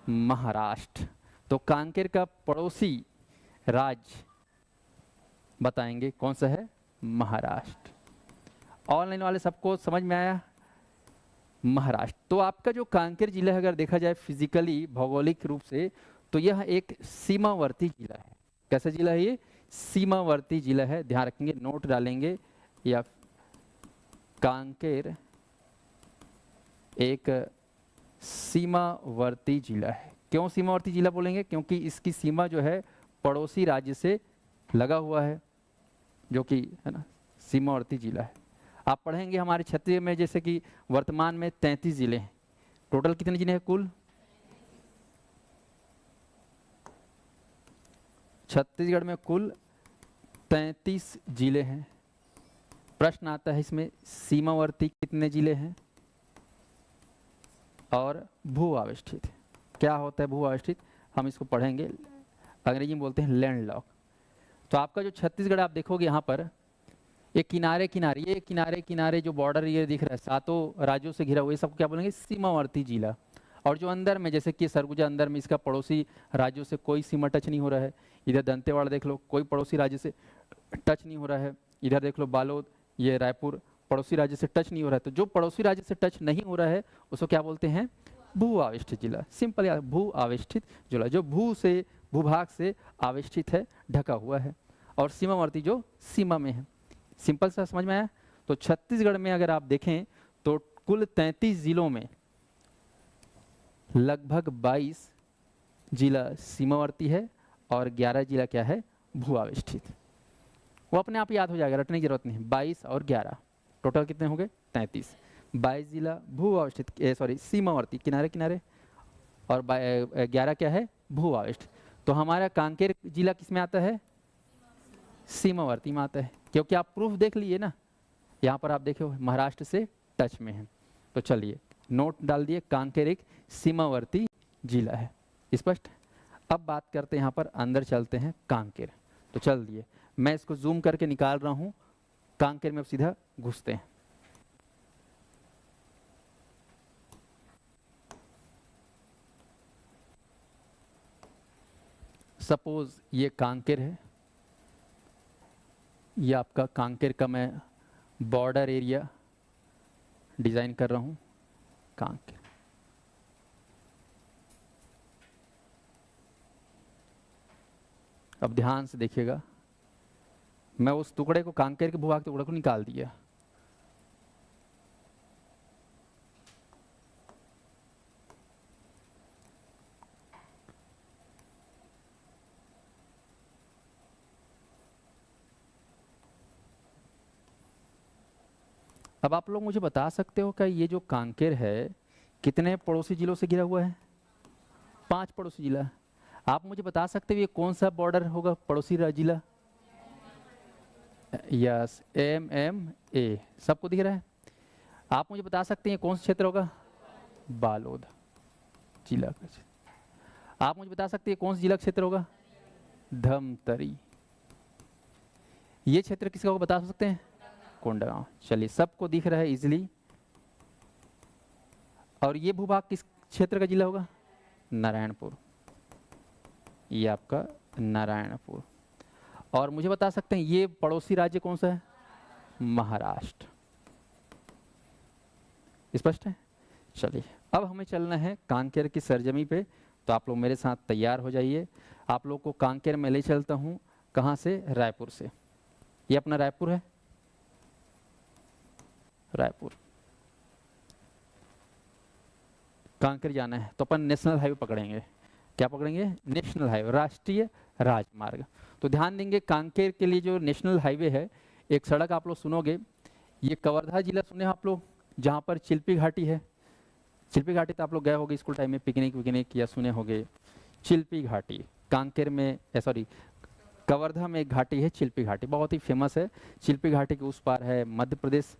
महाराष्ट्र। तो कांकेर का पड़ोसी राज्य बताएंगे कौन सा है? महाराष्ट्र। ऑनलाइन वाले सबको समझ में आया? महाराष्ट्र। तो आपका जो कांकेर जिला है, अगर देखा जाए फिजिकली, भौगोलिक रूप से, तो यह एक सीमावर्ती जिला है। कैसा जिला है ये? सीमावर्ती जिला है। ध्यान रखेंगे, नोट डालेंगे, या कांकेर एक सीमावर्ती जिला है। क्यों सीमावर्ती जिला बोलेंगे? क्योंकि इसकी सीमा जो है पड़ोसी राज्य से लगा हुआ है, जो कि है ना सीमावर्ती जिला है। आप पढ़ेंगे हमारे छत्तीसगढ़ में जैसे कि वर्तमान में 33 जिले हैं। टोटल कितने जिले हैं कुल? छत्तीसगढ़ में कुल 33 जिले हैं। प्रश्न आता है इसमें सीमावर्ती कितने जिले हैं और भू आवेष्टित। क्या होता है भू आवेष्टित, हम इसको पढ़ेंगे, अंग्रेजी में बोलते हैं लैंडलॉक। तो आपका जो छत्तीसगढ़ आप देखोगे यहाँ पर एक किनारे किनारे, ये किनारे किनारे जो बॉर्डर ये दिख रहा है, सातों राज्यों से घिरा हुआ, ये सब क्या बोलेंगे सीमावर्ती जिला। और जो अंदर में, जैसे कि सरगुजा अंदर में, इसका पड़ोसी राज्यों से कोई सीमा टच नहीं हो रहा है। इधर दंतेवाड़ा देख लो, कोई पड़ोसी राज्य से टच नहीं हो रहा है। इधर देख लो बालोद, ये रायपुर पड़ोसी राज्य से टच नहीं हो रहा है। तो जो पड़ोसी राज्य से टच नहीं हो रहा है उसको क्या बोलते हैं, भू आवेष्टित जिला। सिंपल यार, भू आवेष्टित जिला, जो भू से, भूभाग से आवेष्टित है, ढका हुआ है। और सीमावर्ती जो सीमा में है। सिंपल सा समझ में आया। तो छत्तीसगढ़ में अगर आप देखें तो कुल 33 जिलों में लगभग 22 जिला सीमावर्ती है और 11 जिला क्या है, भू आवेष्टित। वो अपने आप याद हो जाएगा, रटने की जरूरत नहीं। 22 और 11 टोटल कितने हो गए, 33। 22 जिला भू आवेष्टित, सॉरी सीमावर्ती, किनारे किनारे, और 11 क्या है, भू आवेष्टित। तो हमारा कांकेर जिला किसमें आता है, सीमावर्ती में आता है। क्योंकि आप प्रूफ देख लिए ना, यहाँ पर आप देखे हो महाराष्ट्र से टच में है। तो चलिए नोट डाल दिए, कांकेर एक सीमावर्ती जिला है। स्पष्ट। अब बात करते हैं, यहाँ पर अंदर चलते हैं कांकेर। तो चल दिए, मैं इसको जूम करके निकाल रहा हूँ। कांकेर में अब सीधा घुसते हैं। सपोज ये कांकेर है, ये आपका कांकेर का मैं बॉर्डर एरिया डिजाइन कर रहा हूँ। कांकेर, अब ध्यान से देखिएगा, मैं उस टुकड़े को, कांकेर के भूभाग के टुकड़े को निकाल दिया। अब आप लोग मुझे बता सकते हो क्या ये जो कांकेर है कितने पड़ोसी जिलों से घिरा हुआ है, 5 पड़ोसी जिला। आप मुझे बता सकते हो ये कौन सा बॉर्डर होगा, पड़ोसी जिला, यस MMA, सबको दिख रहा है। आप मुझे बता सकते हैं कौन सा क्षेत्र होगा, बालोद जिला का। आप मुझे बता सकते हैं कौन सा जिला क्षेत्र होगा, धमतरी। ये क्षेत्र किसका होगा बता सकते हैं, कोंडागांव। चलिए सबको दिख रहा है इजिली। और ये भूभाग किस क्षेत्र का जिला होगा, नारायणपुर। ये आपका नारायणपुर। और मुझे बता सकते हैं ये पड़ोसी राज्य कौन सा है, महाराष्ट्र। स्पष्ट है। चलिए अब हमें चलना है कांकेर की सरजमी पे। तो आप लोग मेरे साथ तैयार हो जाइए। आप लोग को कांकेर में ले चलता हूँ। कहाँ से, रायपुर से। ये अपना रायपुर है, रायपुर। कांकेर जाना है तो अपन नेशनल हाईवे पकड़ेंगे। क्या पकड़ेंगे, नेशनल हाईवे, राष्ट्रीय राजमार्ग। तो ध्यान देंगे कांकेर के लिए जो नेशनल हाईवे है, एक सड़क आप लोग सुनोगे, ये कवर्धा जिला सुने आप लोग, जहाँ पर चिल्पी घाटी है। चिल्पी घाटी तो आप लोग गए होंगे स्कूल टाइम में, पिकनिक विकनिक या सुने होंगे। चिल्पी घाटी कांकेर में, सॉरी कवर्धा में एक घाटी है चिल्पी घाटी, बहुत ही फेमस है। चिल्पी घाटी के उस पार है मध्य प्रदेश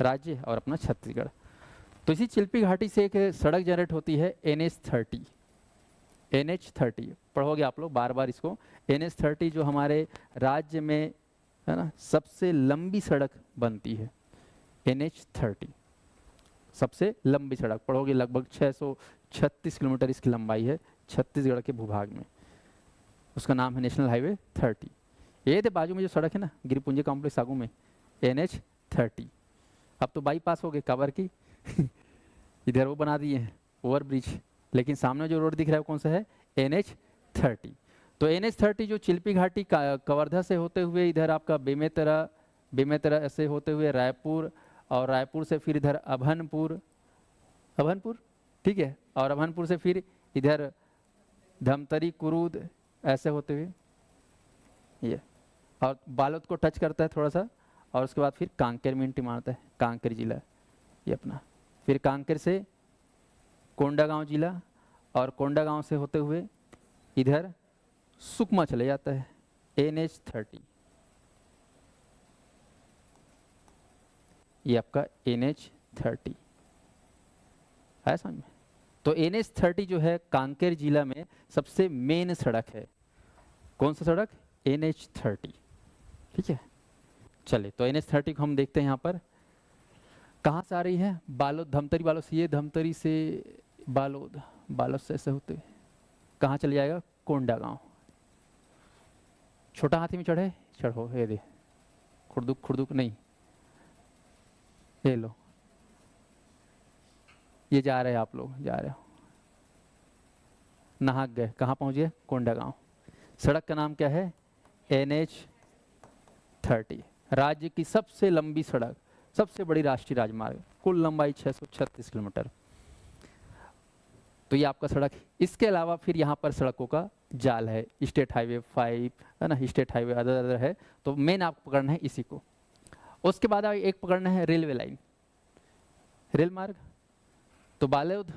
राज्य और अपना छत्तीसगढ़। तो इसी चिल्पी घाटी से एक सड़क जनरेट होती है NH30। NH30 पढ़ोगे आप लोग बार बार इसको। NH30 जो हमारे राज्य में है ना सबसे लंबी सड़क बनती है। NH30 सबसे लंबी सड़क पढ़ोगे, लगभग 636 किलोमीटर इसकी लंबाई है छत्तीसगढ़ के भूभाग में। उसका नाम है नेशनल हाईवे 30। ये थे बाजू में जो सड़क है ना गिरिपुंजी कॉम्प्लेक्स आगू में, NH30। अब तो बाईपास हो गए काबर की इधर वो बना दिए हैं ओवर ब्रिज, लेकिन सामने जो रोड दिख रहा है वो कौन सा है, NH30। तो NH30 जो चिल्पी घाटी कवर्धा से होते हुए इधर आपका बेमेतरा ऐसे होते हुए रायपुर, और रायपुर से फिर इधर अभनपुर, ठीक है, और अभनपुर से फिर इधर धमतरी कुरूद ऐसे होते हुए ये, और बालोद को टच करता है थोड़ा सा, और उसके बाद फिर कांकेर में एंट्री मारता है, कांकेर जिला ये अपना। फिर कांकेर से कोंडागांव जिला, और कोंडागांव से होते हुए इधर सुकमा चले जाता है, NH30, ये आपका NH30 है समझ में। तो NH30 जो है कांकेर जिला में सबसे मेन सड़क है। कौन सा सड़क? NH30, ठीक है। चलिए, तो NH30 को हम देखते हैं यहाँ पर कहाँ से आ रही है, बालोद, धमतरी बालोद से, ये धमतरी से बालोद, बालोद से ऐसे होते कहाँ चले जाएगा? कोंडा गांव। छोटा हाथी में चढ़े, चढ़ो, ये दे, खुर्दुक खुर्दुक नहीं, ये लो, ये जा रहे हैं आप लोग, जा रहे हो, नाहक गए, कहाँ पहुँच गए? कोंडा गांव। सड़क का नाम क्या है? NH30, राज्य की सबसे लंबी सड़क, सबसे बड़ी राष्ट्रीय राजमार्ग, कुल लंबाई 636 किलोमीटर। तो ये आपका सड़क है। इसके अलावा फिर यहाँ पर सड़कों का जाल है, स्टेट हाईवे 5 है ना, स्टेट हाईवे अदर है, तो मेन आपको पकड़ना है इसी को। उसके बाद एक पकड़ना है रेलवे लाइन, रेल मार्ग। तो बालोद,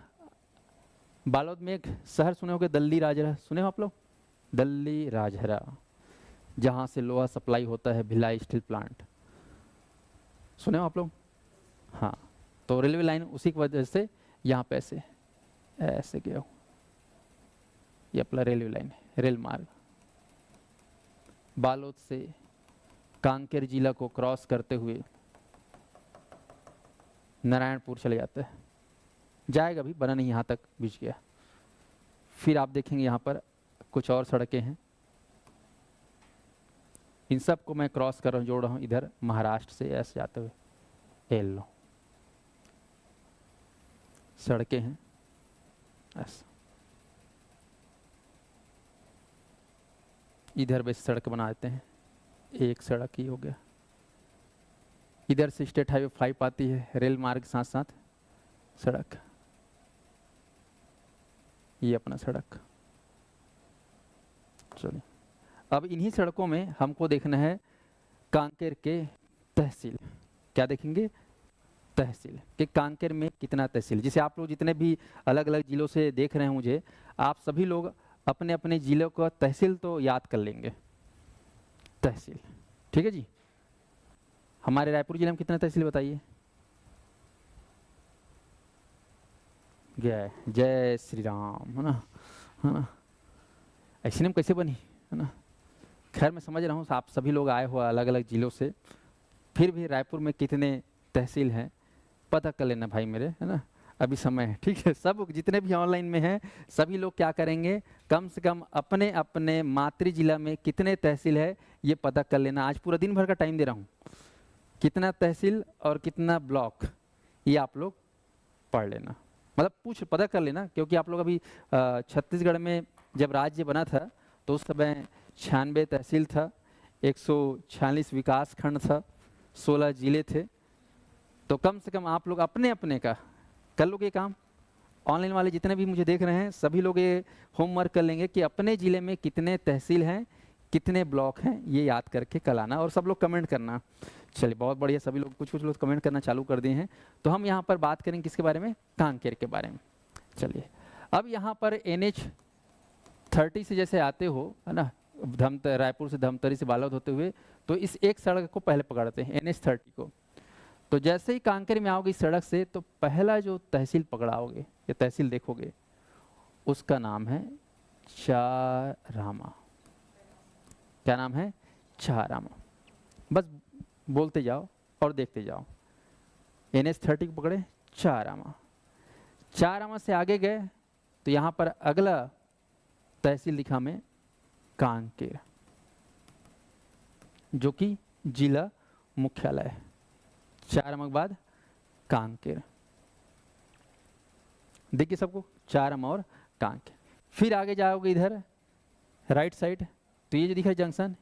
बालोद में एक शहर सुने होंगे, दल्ली राजहरा, सुने हो आप लोग? दल्ली राजहरा, जहाँ से लोहा सप्लाई होता है, भिलाई स्टील प्लांट, सुने हो आप लोग? हाँ, तो रेलवे लाइन उसी की वजह से यहाँ पे ऐसे गया हूँ, ये अपना रेलवे लाइन है, रेल मार्ग। बालोद से कांकेर जिला को क्रॉस करते हुए नारायणपुर चले जाता है, जाएगा भी, बना नहीं, यहाँ तक बीच गया। फिर आप देखेंगे यहाँ पर कुछ और सड़कें हैं, इन सब को मैं क्रॉस कर रहा हूँ, जोड़ रहा हूँ इधर महाराष्ट्र से ऐसे जाते हुए। लो सड़कें हैं ऐसा, इधर बस सड़क बना देते हैं, एक सड़क ही हो गया। इधर से स्टेट हाईवे 5 आती है, रेल मार्ग साथ साथ सड़क, ये अपना सड़क। चलिए, अब इन्हीं सड़कों में हमको देखना है कांकेर के तहसील। क्या देखेंगे? तहसील कि कांकेर में कितना तहसील। जिसे आप लोग जितने भी अलग अलग जिलों से देख रहे हैं मुझे, आप सभी लोग अपने अपने जिलों का तहसील तो याद कर लेंगे, तहसील, ठीक है जी। हमारे रायपुर जिले में कितना तहसील बताइए? जय श्री राम, है ना, है ना। ऐसी नेम कैसे बनी, है ना। खैर मैं समझ रहा हूँ आप सभी लोग आए हो अलग अलग जिलों से, फिर भी रायपुर में कितने तहसील हैं पता कर लेना भाई मेरे, है ना, अभी समय है, ठीक है। सब जितने भी ऑनलाइन में हैं सभी लोग क्या करेंगे, कम से कम अपने अपने मातृ जिला में कितने तहसील है ये पता कर लेना। आज पूरा दिन भर का टाइम दे रहा हूँ, कितना तहसील और कितना ब्लॉक ये आप लोग पढ़ लेना, मतलब पता कर लेना। क्योंकि आप लोग अभी छत्तीसगढ़ में जब राज्य बना था तो उस समय 96 तहसील था, 146 विकास खंड था, 16 जिले थे। तो कम से कम आप लोग अपने अपने का कर लोगे काम। ऑनलाइन वाले जितने भी मुझे देख रहे हैं सभी लोग ये होमवर्क कर लेंगे कि अपने ज़िले में कितने तहसील हैं, कितने ब्लॉक हैं, ये याद करके कल आना और सब लोग कमेंट करना। चलिए बहुत बढ़िया, सभी लोग कुछ लोग कमेंट करना चालू कर दिए हैं। तो हम यहाँ पर बात करेंगे किसके बारे में? कांकेर के बारे में। चलिए, अब यहाँ पर NH30 से जैसे आते हो, है ना, रायपुर से धमतरी से बालोद होते हुए, तो इस एक सड़क को पहले पकड़ते हैं NH30 को। तो जैसे ही कांकेर में आओगे इस सड़क से तो पहला जो तहसील पकड़ाओगे या तहसील देखोगे उसका नाम है चारामा। क्या नाम है? चारामा। बस बोलते जाओ और देखते जाओ। NH30 को पकड़े, चारामा। चारामा से आगे गए तो यहाँ पर अगला तहसील लिखा में कांकेर, जो कि जिला मुख्यालय है। चारामा के बाद कांकेर, देखिए सबको, चारामा और कांकेर। फिर आगे जाओगे इधर राइट साइड तो ये जो दिख रहा है जंक्शन,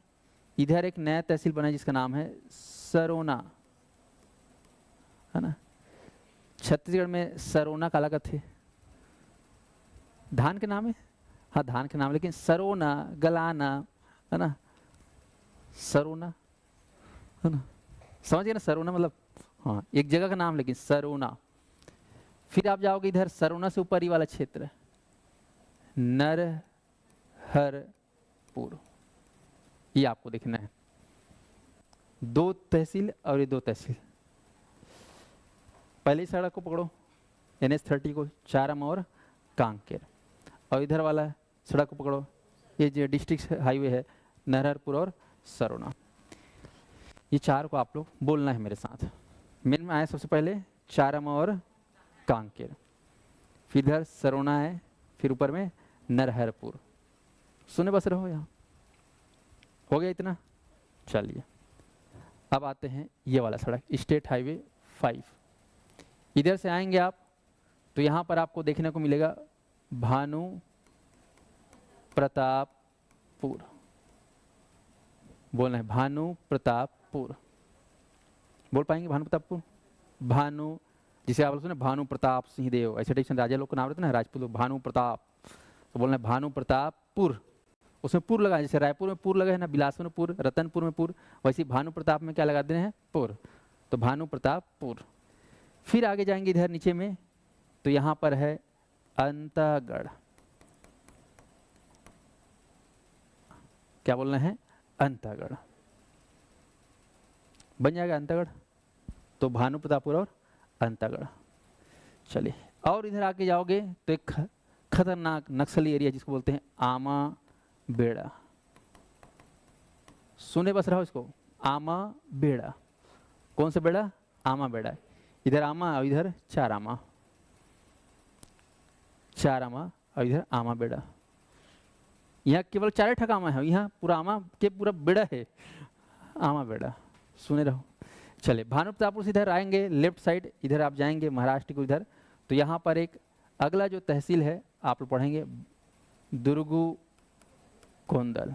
इधर एक नया तहसील बना है जिसका नाम है सरोना, है ना। छत्तीसगढ़ में सरोना का अलग थे, धान के नाम है, हाँ धान के नाम, लेकिन सरोना, गलाना, है ना, सरोना, है ना, समझ गए ना, सरोना मतलब हाँ एक जगह का नाम, लेकिन सरोना। फिर आप जाओगे इधर सरोना से ऊपर ही वाला क्षेत्र, नरहरपुर, पूर्व, ये आपको देखना है। 2 तहसील और ये 2 तहसील। पहली सड़क को पकड़ो, NH30 को, चारम और कांकेर, और इधर वाला सड़क को पकड़ो, ये जो डिस्ट्रिक्ट हाईवे है नरहरपुर और सरोना। ये 4 को आप लोग बोलना है मेरे साथ। मेन में आया सबसे पहले चारम और कांकेर, फिर इधर सरोना है, फिर ऊपर में नरहरपुर। सुने बस रहो, यहाँ हो गया इतना। चलिए अब आते हैं ये वाला सड़क, स्टेट हाईवे 5। इधर से आएंगे आप तो यहाँ पर आपको देखने को मिलेगा भानु प्रतापपुर। बोलना है भानु प्रतापपुर। बोल पाएंगे भानु प्रतापपुर? भानु, जिसे आप सुने भानु प्रताप सिंह देव, ऐसे टाइप से राजा लोग का नाम रहता है ना, राजपूत लोग, भानु प्रताप। तो बोलना है भानु प्रतापपुर, उसमें पुर लगा है, जैसे रायपुर में पुर लगा है ना, बिलासपुर में पुर, रतनपुर में पुर, वैसे भानु प्रताप में क्या लगा देना है? पुर। तो भानु प्रतापपुर। फिर आगे जाएंगे इधर नीचे में तो यहाँ पर है अंतागढ़। क्या बोलना है? अंतागढ़। बन जाएगा अंतागढ़। तो भानु प्रतापपुर और अंतागढ़। चलिए और इधर आके जाओगे तो एक खतरनाक नक्सली एरिया जिसको बोलते हैं आमा बेड़ा। सुने बस रहो इसको, आमा बेड़ा। कौन सा बेड़ा? आमा बेड़ा। इधर आमा और इधर चारामा, चारामा और इधर आमा बेड़ा। यहाँ केवल 4 ठक आमा है, यहाँ पूरा आमा के पूरा बेड़ा है, आमा बेड़ा। सुने रहो। चले भानु प्रतापपुर से इधर आएंगे लेफ्ट साइड, इधर आप जाएंगे महाराष्ट्र को इधर, तो यहाँ पर एक अगला जो तहसील है आप लोग पढ़ेंगे दुर्गु कोंदल।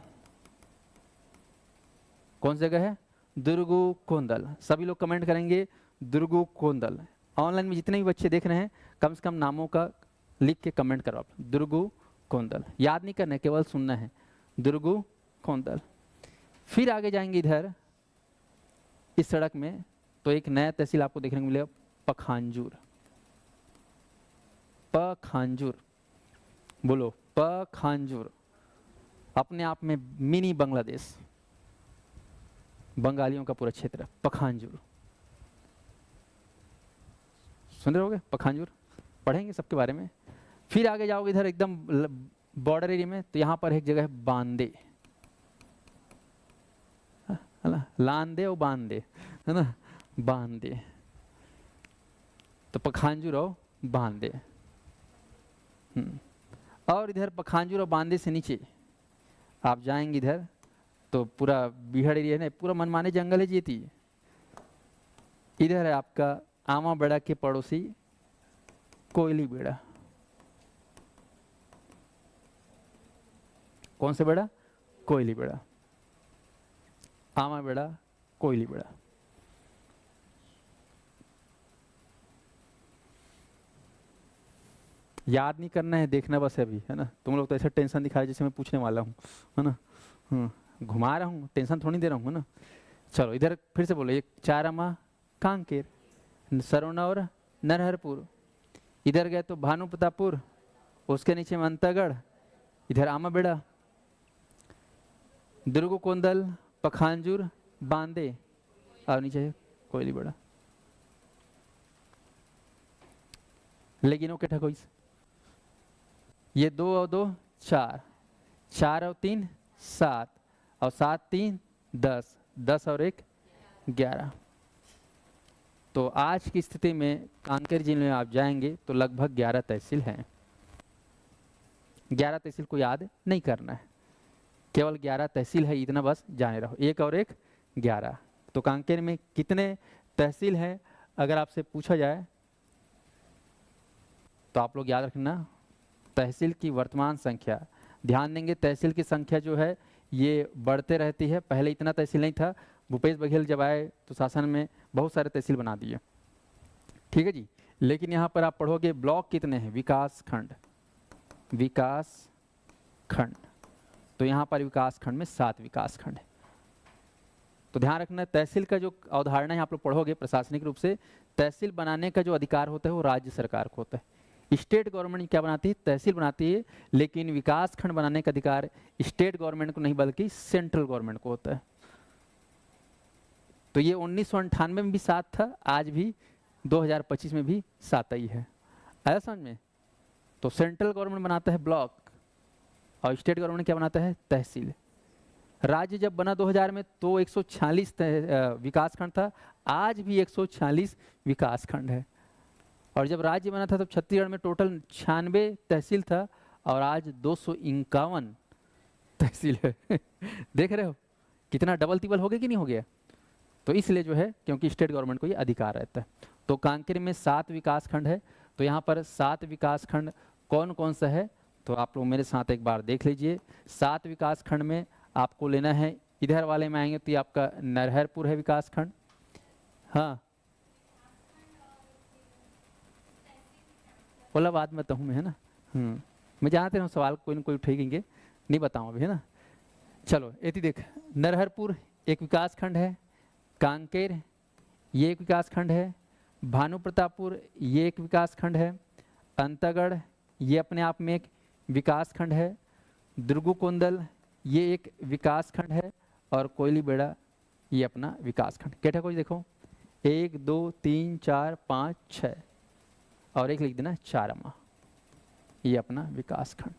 कौन सी जगह है? दुर्गु कोंदल। सभी लोग कमेंट करेंगे दुर्गु कोंदल। ऑनलाइन में जितने भी बच्चे देख रहे हैं कम से कम नामों का लिख के कमेंट करो आप। दुर्गु कोंदल याद नहीं करना है, केवल सुनना है, दुर्गु कोंदल। फिर आगे जाएंगे इधर इस सड़क में तो एक नया तहसील आपको देखने को मिलेगा पखांजूर। पखांजूर, बोलो पखांजूर। अपने आप में मिनी बांग्लादेश, बंगालियों का पूरा क्षेत्र, पखांजूर। सुन रहे होगे पखांजूर, पढ़ेंगे सबके बारे में। फिर आगे जाओगे इधर एकदम बॉर्डर एरिया में तो यहाँ पर एक जगह है बांदे, है ना, लांदे और बांदे, है ना, बांदे। तो पखांजूर और बांदे। और इधर पखांजूर और बांदे से नीचे आप जाएंगे इधर तो पूरा बिहार एरिया है, पूरा मनमाने जंगल है जीती। इधर है आपका आमा बेड़ा के पड़ोसी कोयली बेड़ा। कौन से बेड़ा? कोयली बेड़ा। आमा बेड़ा, कोयली बेड़ा। याद नहीं करना है, देखना बस है अभी, है ना। तुम लोग तो ऐसा टेंशन दिखा रहे जैसे मैं पूछने वाला हूँ, है ना। घुमा रहा हूँ, टेंशन थोड़ी दे रहा हूँ, है ना। चलो इधर फिर से बोलो, एक चारामा कांकेर, सरोना और नरहरपुर। इधर गए तो भानु प्रतापपुर, उसके नीचे में अंतागढ़, इधर आमा बेड़ा, दुर्गु कोंदल, पखांजूर, बांदे और नीचे कोयली बेड़ा। लेकिन वो क्या कोई ये 2 और 2 4, 4 और 3 7 और 7 3 10, 10 और 1 11। तो आज की स्थिति में कांकेर जिले में आप जाएंगे तो लगभग 11 तहसील हैं। 11 तहसील को याद नहीं करना है, केवल 11 तहसील है, इतना बस जाने रहो। 1 और 1 11। तो कांकेर में कितने तहसील हैं अगर आपसे पूछा जाए तो आप लोग याद रखना तहसील की वर्तमान संख्या। ध्यान देंगे तहसील की संख्या जो है ये बढ़ते रहती है। पहले इतना तहसील नहीं था, भूपेश बघेल जब आए तो शासन में बहुत सारे तहसील बना दिए, ठीक है जी। लेकिन यहाँ पर आप पढ़ोगे ब्लॉक कितने हैं? विकास खंड, विकास खंड। तो यहाँ पर विकास खंड में 7 विकास खंड है। तो ध्यान रखना तहसील का जो अवधारणा है आप लोग पढ़ोगे प्रशासनिक रूप से, तहसील बनाने का जो अधिकार होता है वो राज्य सरकार को होता है। स्टेट गवर्नमेंट क्या बनाती है, तहसील बनाती है, लेकिन विकास खंड बनाने का अधिकार स्टेट गवर्नमेंट को नहीं बल्कि सेंट्रल गवर्नमेंट को होता है। तो ये 1998 में भी 7 था, आज भी 2025 में भी 7 ही है। आया समझ में? तो सेंट्रल गवर्नमेंट बनाता है ब्लॉक और स्टेट गवर्नमेंट क्या बनाता है, तहसील। राज्य जब बना 2000 में तो 146 विकास खंड था, आज भी 146 विकास खंड है। और जब राज्य बना था तब छत्तीसगढ़ में टोटल 96 तहसील था और आज 251 तहसील है। देख रहे हो कितना डबल तिबल हो गया कि नहीं हो गया? तो इसलिए जो है क्योंकि स्टेट गवर्नमेंट को ये अधिकार रहता है। तो कांकेर में 7 विकास खंड है। तो यहाँ पर 7 विकास खंड कौन कौन सा है, तो आप लोग मेरे साथ एक बार देख लीजिए। 7 विकास खंड में आपको लेना है, इधर वाले में आएंगे तो ये आपका नरहरपुर है विकास खंड। हाँ बोला बाद में बताऊँ मैं, है ना। मैं जानते हूँ सवाल कोई ना कोई उठेंगे, नहीं बताऊँ अभी, है ना। चलो एती देख, नरहरपुर एक विकास खंड है, कांकेर ये एक विकास खंड है, भानु प्रतापपुर ये एक विकास खंड है, अंतागढ़ ये अपने आप में एक विकास खंड है, दुर्गुकोंदल ये एक विकास खंड है और कोयली बेड़ा ये अपना विकास खंड। कैटा कोई देखो 1 2 3 4 5 6 और एक लिख देना 4 ये अपना विकास खंड।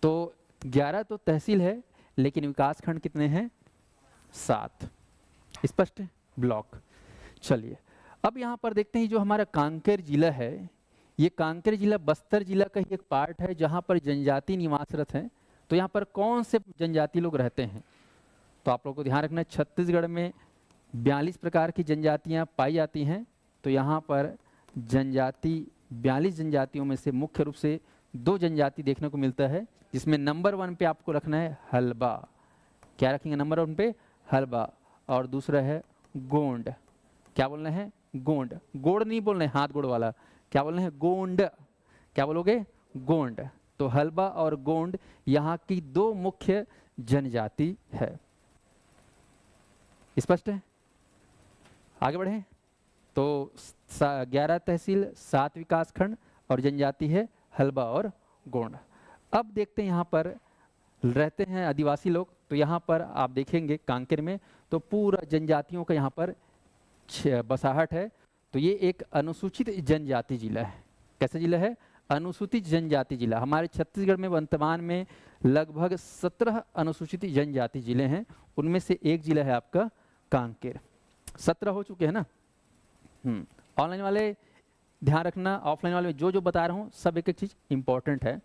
तो 11 तो तहसील है लेकिन विकास खंड कितने हैं, 7। स्पष्ट है? ब्लॉक। चलिए अब यहाँ पर देखते हैं जो हमारा कांकेर जिला है, ये कांकेर जिला बस्तर जिला का ही एक पार्ट है जहाँ पर जनजाति निवासरत हैं। तो यहाँ पर कौन से जनजाति लोग रहते हैं, तो आप लोगों को ध्यान रखना है छत्तीसगढ़ में 42 प्रकार की जनजातियाँ पाई जाती हैं। तो यहाँ पर जनजाति 42 जनजातियों में से मुख्य रूप से 2 जनजाति देखने को मिलता है, जिसमें नंबर 1 पे आपको रखना है हलबा। क्या रखेंगे नंबर 1 पे, हलबा। और दूसरा है गोंड। क्या बोलना है, गोंड। गोंड नहीं बोलना है हाथ गोड़ वाला, क्या बोलना है, गोंड। क्या बोलोगे, गोंड। तो हलबा और गोंड यहाँ की 2 मुख्य जनजाति है। स्पष्ट है? आगे बढ़े। तो 11 तहसील, 7 विकास खंड और जनजाति है हलबा और गोंड। अब देखते हैं यहाँ पर रहते हैं आदिवासी लोग। तो यहाँ पर आप देखेंगे कांकेर में तो पूरा जनजातियों का यहाँ पर बसाहट है। तो ये एक अनुसूचित जनजाति जिला है। कैसा जिला है, अनुसूचित जनजाति जिला। हमारे छत्तीसगढ़ में वर्तमान में लगभग 17 अनुसूचित जनजाति जिले हैं, उनमें से एक जिला है आपका कांकेर। 17 हो चुके हैं ना। ऑनलाइन वाले ध्यान रखना, ऑफलाइन वाले जो जो बता रहा हूँ सब एक एक चीज़ इंपॉर्टेंट है।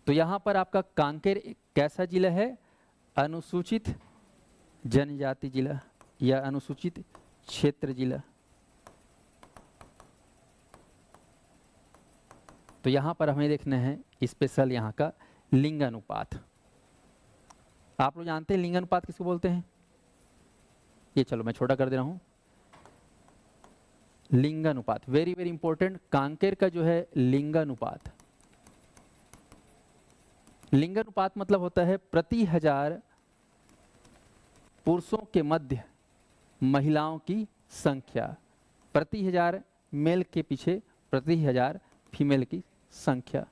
तो यहाँ पर आपका कांकेर एक कैसा जिला है, अनुसूचित जनजाति जिला या अनुसूचित क्षेत्र जिला। तो यहाँ पर हमें देखना है स्पेशल यहाँ का लिंगानुपात। आप लोग जानते हैं लिंगानुपात किसको बोलते हैं, ये चलो मैं छोटा कर दे रहा हूँ। लिंगानुपात वेरी वेरी इंपॉर्टेंट। कांकेर का जो है लिंगानुपात, लिंगानुपात मतलब होता है प्रति 1000 पुरुषों के मध्य महिलाओं की संख्या, प्रति 1000 मेल के पीछे प्रति 1000 फीमेल की संख्या।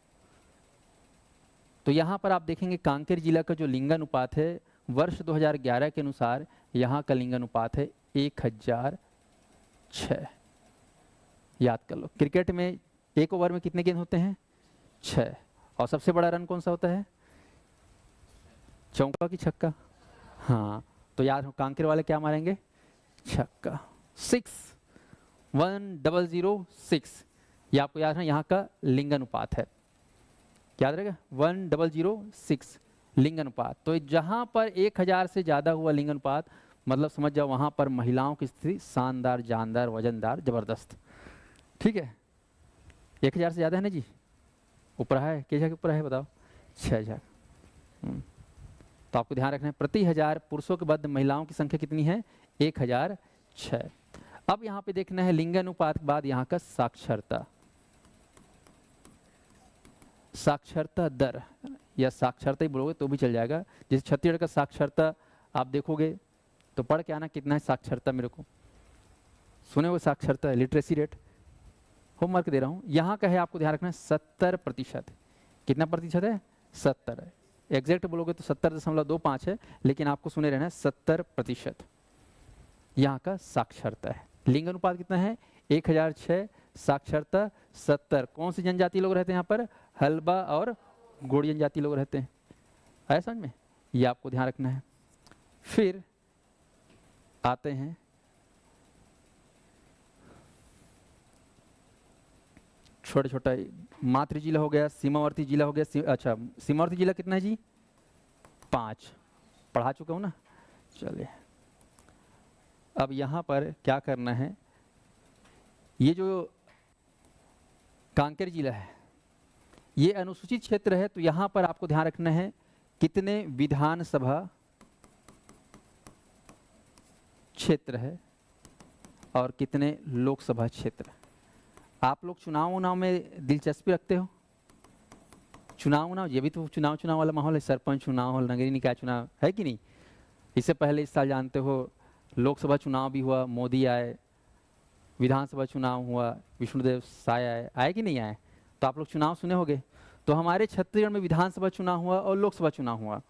तो यहाँ पर आप देखेंगे कांकेर जिला का जो लिंगानुपात है वर्ष 2011 के अनुसार यहाँ का लिंगानुपात है 1006। याद कर लो, क्रिकेट में 1 ओवर में कितने गेंद होते हैं, 6। और सबसे बड़ा रन कौन सा होता है, चौका की छक्का। हाँ तो याद हो कांकेर वाले क्या मारेंगे, छक्का। 6 ये आपको याद है, यहाँ का लिंगानुपात है, याद रहेगा 1006 लिंगानुपात। तो जहाँ पर 1000 से ज़्यादा हुआ लिंगानुपात मतलब समझ जाओ वहाँ पर महिलाओं की स्थिति शानदार, जानदार, वजनदार, जबरदस्त। ठीक है, 1000 से ज़्यादा है ना जी, ऊपर है, क्या जगह ऊपर है बताओ, 6000। तो आपको ध्यान रखना है प्रति 1000 पुरुषों के बाद महिलाओं की संख्या कितनी है, 1006। अब यहाँ पे देखना है लिंगानुपात के बाद यहाँ का साक्षरता, साक्षरता दर या साक्षरता ही बोलोगे तो भी चल जाएगा। जैसे छत्तीसगढ़ का साक्षरता आप देखोगे तो पढ़ के आना कितना है साक्षरता, मेरे को सुने वो साक्षरता लिटरेसी रेट होमवर्क दे रहा हूँ, यहाँ का है आपको ध्यान रखना है 70%। कितना प्रतिशत है? 70 है। एग्जैक्ट बोलोगे तो 70.25 है, लेकिन आपको सुने रहना है 70% यहाँ का साक्षरता है। लिंग अनुपात कितना है? 1006, साक्षरता 70। कौन सी जनजाति लोग रहते हैं यहाँ पर? हल्बा और गोड़ी जनजाति लोग रहते हैं। है समझ में? ये आपको ध्यान रखना है। फिर आते हैं छोटा छोटा मातृ जिला हो गया, सीमावर्ती जिला हो गया। अच्छा, सीमावर्ती जिला कितना है जी? 5 पढ़ा चुका हूँ ना। चलिए अब यहाँ पर क्या करना है, ये जो कांकेर जिला है ये अनुसूचित क्षेत्र है, तो यहाँ पर आपको ध्यान रखना है कितने विधानसभा क्षेत्र है और कितने लोकसभा क्षेत्र। आप लोग चुनाव में दिलचस्पी रखते हो? चुनाव ये भी तो चुनाव वाला माहौल है, सरपंच चुनाव, नगरीय निकाय चुनाव, है कि नहीं? इससे पहले इस साल जानते हो लोकसभा चुनाव भी हुआ, मोदी आए, विधानसभा चुनाव हुआ, विष्णुदेव साय आए कि नहीं आए? तो आप लोग चुनाव सुने होंगे। तो हमारे छत्तीसगढ़ में विधानसभा चुनाव हुआ और लोकसभा चुनाव हुआ।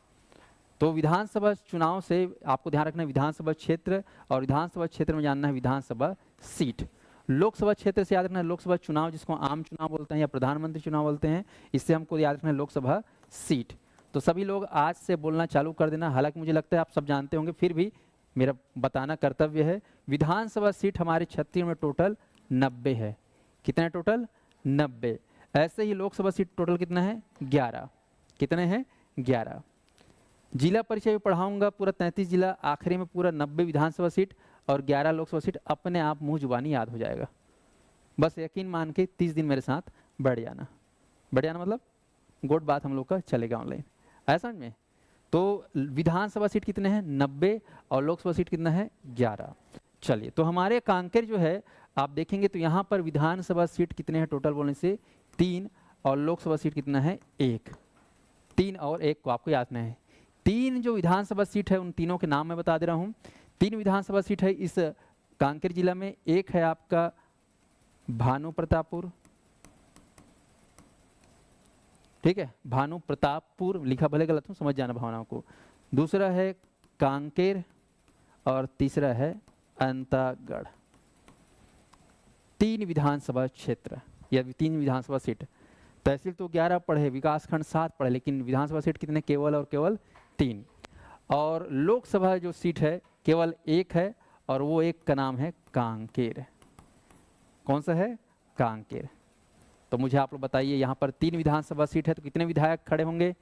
तो विधानसभा चुनाव से आपको ध्यान रखना है विधानसभा क्षेत्र, और विधानसभा क्षेत्र में जानना है विधानसभा सीट। लोकसभा क्षेत्र से याद रखना है लोकसभा चुनाव, जिसको आम चुनाव बोलते हैं या प्रधानमंत्री चुनाव बोलते हैं, इससे हमको याद रखना है लोकसभा सीट। तो सभी लोग आज से बोलना चालू कर देना, हालांकि मुझे लगता है आप सब जानते होंगे, फिर भी मेरा बताना कर्तव्य है। विधानसभा सीट हमारे छत्तीसगढ़ में टोटल 90 है। कितने टोटल? 90। ऐसे ही लोकसभा सीट टोटल कितना है? 11। कितने हैं? 11। जिला परिचय भी पढ़ाऊंगा, पूरा 33 जिला, आखिरी में पूरा 90 विधानसभा सीट और 11 लोकसभा सीट अपने आप मुंह जुबानी याद हो जाएगा। बस यकीन मान के 30 दिन मेरे साथ बैठ जाना। बैठ जाना मतलब गुड बात हम लोग का चलेगा ऑनलाइन, ऐसा में। तो विधानसभा सीट कितने हैं? 90 और लोकसभा सीट कितना है? 11। चलिए, तो हमारे कांकेर जो है आप देखेंगे तो यहाँ पर विधानसभा सीट कितने हैं टोटल बोलने से? 3, और लोकसभा सीट कितना है? 1। 3 और 1 को आपको याद रखना है। 3 जो विधानसभा सीट है उन तीनों के नाम मैं बता दे रहा हूँ। 3 विधानसभा सीट है इस कांकेर जिला में। एक है आपका भानु प्रतापपुर, ठीक है, भानु प्रतापपुर लिखा भले गलत हूँ, समझ जाना भावनाओं को। दूसरा है कांकेर और तीसरा है अंतागढ़। 3 विधानसभा क्षेत्र या 3 विधानसभा सीट। तहसील तो 11 पढ़े, विकासखंड 7 पढ़े, लेकिन विधानसभा सीट कितने? केवल और केवल 3। और लोकसभा जो सीट है केवल 1 है, और वो एक का नाम है कांकेर। कौन सा है? कांकेर। तो मुझे आप लोग बताइए, यहाँ पर 3 विधानसभा सीट है तो कितने विधायक खड़े होंगे?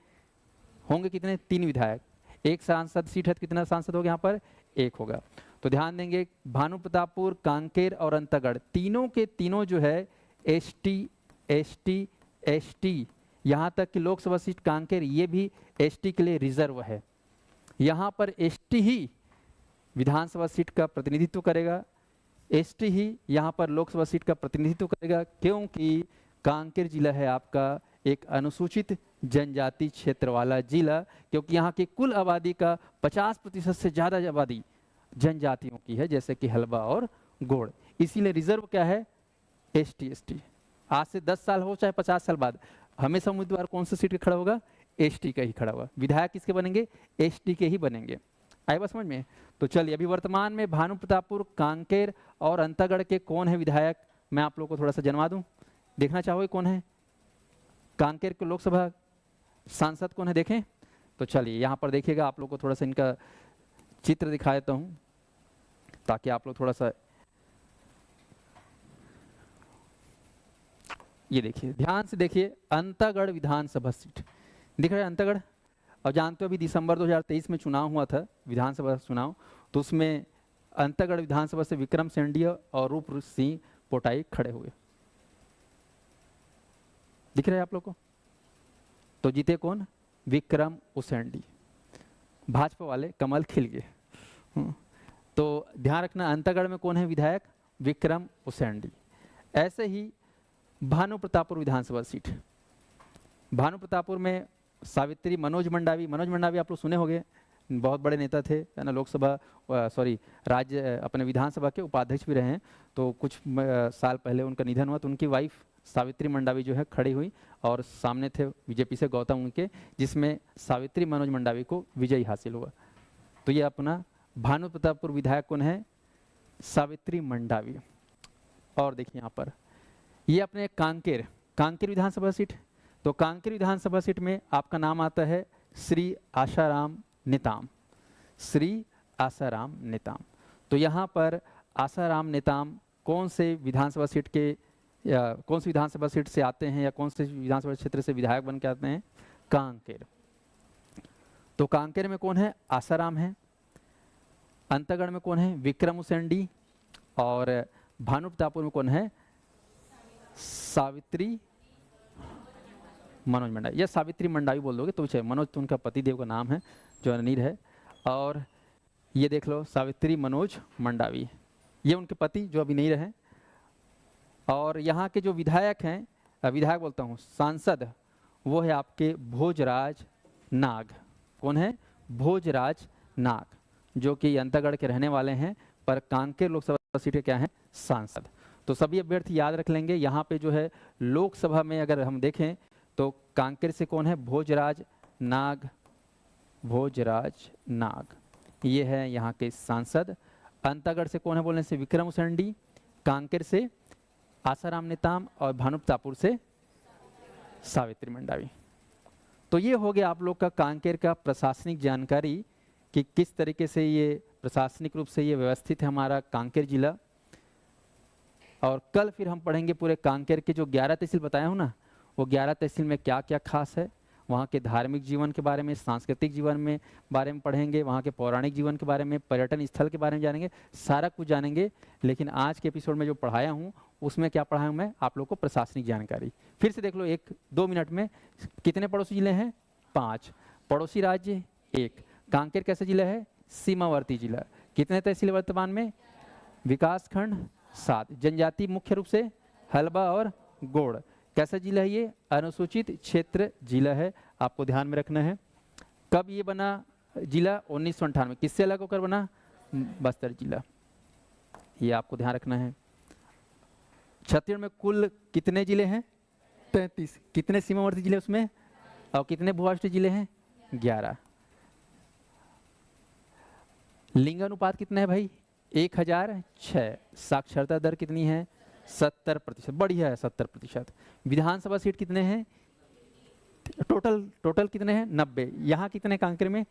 होंगे कितने? 3 विधायक। 1 सांसद सीट है तो कितना सांसद होगा यहाँ पर? 1 होगा। तो ध्यान देंगे भानु प्रतापपुर, कांकेर और अंतागढ़ तीनों के तीनों जो है एसटी, यहाँ तक कि लोकसभा सीट कांकेर ये भी एसटी के लिए रिजर्व है। यहाँ पर एसटी ही विधानसभा सीट का प्रतिनिधित्व करेगा, एसटी ही यहाँ पर लोकसभा सीट का प्रतिनिधित्व करेगा, क्योंकि कांकेर जिला है आपका एक अनुसूचित जनजाति क्षेत्र वाला जिला, क्योंकि यहाँ की कुल आबादी का 50% से ज़्यादा आबादी जनजातियों की है, जैसे कि हल्बा और गोड़। इसीलिए रिजर्व क्या है? एसटी। आज से 10 साल हो चाहे 50 साल बाद, हमेशा उम्मीदवार कौन सा सीट का खड़ा होगा? एसटी का ही खड़ा होगा। विधायक किसके बनेंगे? एसटी के ही बनेंगे। आए बात समझ में? तो चलिए, अभी वर्तमान में भानु प्रतापपुर, कांकेर और अंतागढ़ के कौन है विधायक, मैं आप लोगों को थोड़ा सा जनवा दूं। देखना चाहोगे कौन है? कांकेर के लोकसभा सांसद कौन है, देखें तो। चलिए यहाँ पर देखिएगा, आप लोग को थोड़ा सा इनका चित्र दिखा देता हूँ ताकि आप लोग थोड़ा सा ये देखिए, ध्यान से देखिए। अंतागढ़ विधानसभा सीट दिख रहा है, अंतागढ़। और जानते हो अभी दिसंबर 2023 में चुनाव हुआ था, विधानसभा चुनाव, तो उसमें अंतागढ़ विधानसभा से विक्रम सेंडिया और रूप सिंह पोटाई खड़े हुए। दिख रहा है आप लोग को? तो जीते कौन? विक्रम उसेंडी। भाजपा वाले कमल खिल गए। तो ध्यान रखना, अंतागढ़ में कौन है विधायक? विक्रम उसेंडी। ऐसे ही भानु प्रतापपुर विधानसभा सीट, भानु प्रतापपुर में सावित्री मनोज मंडावी आप लोग सुने होंगे, बहुत बड़े नेता थे, है ना, लोकसभा सॉरी राज्य अपने विधानसभा के उपाध्यक्ष भी रहे हैं। तो कुछ साल पहले उनका निधन हुआ, तो उनकी वाइफ सावित्री मंडावी जो है खड़ी हुई और सामने थे बीजेपी से गौतम उनके, जिसमें सावित्री मनोज मंडावी को विजयी हासिल हुआ। तो ये अपना भानु प्रतापपुर विधायक कौन है? सावित्री मंडावी। और देखिए यहाँ पर ये अपने कांकेर विधानसभा सीट। तो कांकेर विधानसभा सीट में आपका नाम आता है श्री आसाराम नेताम, श्री आसाराम नेताम। तो यहाँ पर आसाराम नेताम कौन से विधानसभा सीट के या कौन सी विधानसभा सीट से आते हैं या कौन से विधानसभा क्षेत्र से विधायक बन के आते हैं? कांकेर। तो कांकेर में कौन है? आसाराम है। अंतगढ़ में कौन है? विक्रम उसेंडी। और भानु प्रतापपुर में कौन है? सावित्री मनोज मंडावी, या सावित्री मंडावी बोल दोगे तो मनोज तो उनका पतिदेव का नाम है जो अनिल है। और ये देख लो सावित्री मनोज मंडावी, ये उनके पति जो अभी नहीं रहे। और यहाँ के जो विधायक हैं, विधायक बोलता हूँ सांसद, वो है आपके भोजराज नाग। कौन है? भोजराज नाग, जो कि अंतगढ़ के रहने वाले हैं, पर कांकेर लोकसभा सीट के क्या हैं? सांसद। तो सभी अभ्यर्थी याद रख लेंगे। यहाँ पे जो है लोकसभा में अगर हम देखें तो कांकेर से कौन है? भोजराज नाग, भोजराज नाग, ये है यहाँ के सांसद। अंतागढ़ से कौन है बोलने से? विक्रम उसेंडी। कांकेर से आसाराम नेताम और भानु प्रतापपुर से सावित्री मंडावी। तो ये हो गया आप लोग का कांकेर का प्रशासनिक जानकारी कि किस तरीके से ये प्रशासनिक रूप से ये व्यवस्थित है हमारा कांकेर जिला। और कल फिर हम पढ़ेंगे पूरे कांकेर के जो 11 तहसील बताया हूँ ना, वो 11 तहसील में क्या क्या खास है, वहाँ के धार्मिक जीवन के बारे में, सांस्कृतिक जीवन में बारे में पढ़ेंगे, वहाँ के पौराणिक जीवन के बारे में, पर्यटन स्थल के बारे में जानेंगे, सारा कुछ जानेंगे। लेकिन आज के एपिसोड में जो पढ़ाया हूँ उसमें क्या पढ़ाया हूँ मैं आप लोग को? प्रशासनिक जानकारी। फिर से देख लो 1-2 मिनट में। कितने पड़ोसी जिले हैं? 5। पड़ोसी राज्य 1। कांकेर कैसा जिला है? सीमावर्ती जिला। कितने तहसील वर्तमान में? विकास खंड 7। जनजाति मुख्य रूप से हलबा और गोड़। कैसा जिला है ये? अनुसूचित क्षेत्र जिला है, आपको ध्यान में रखना है। कब ये बना जिला? 1998। किससे अलग होकर बना? बस्तर जिला, ये आपको ध्यान रखना है। छत्तीसगढ़ में कुल कितने जिले हैं? 33। कितने सीमावर्ती जिले उसमें? और कितने भूराष्ट्रीय जिले हैं? 11। लिंगानुपात कितना है भाई? 1006। साक्षरता दर कितनी है? 70%। बढ़िया है 70%। विधानसभा सीट कितने हैं? टोटल कितने हैं? 90। यहाँ कितने कांकेर में?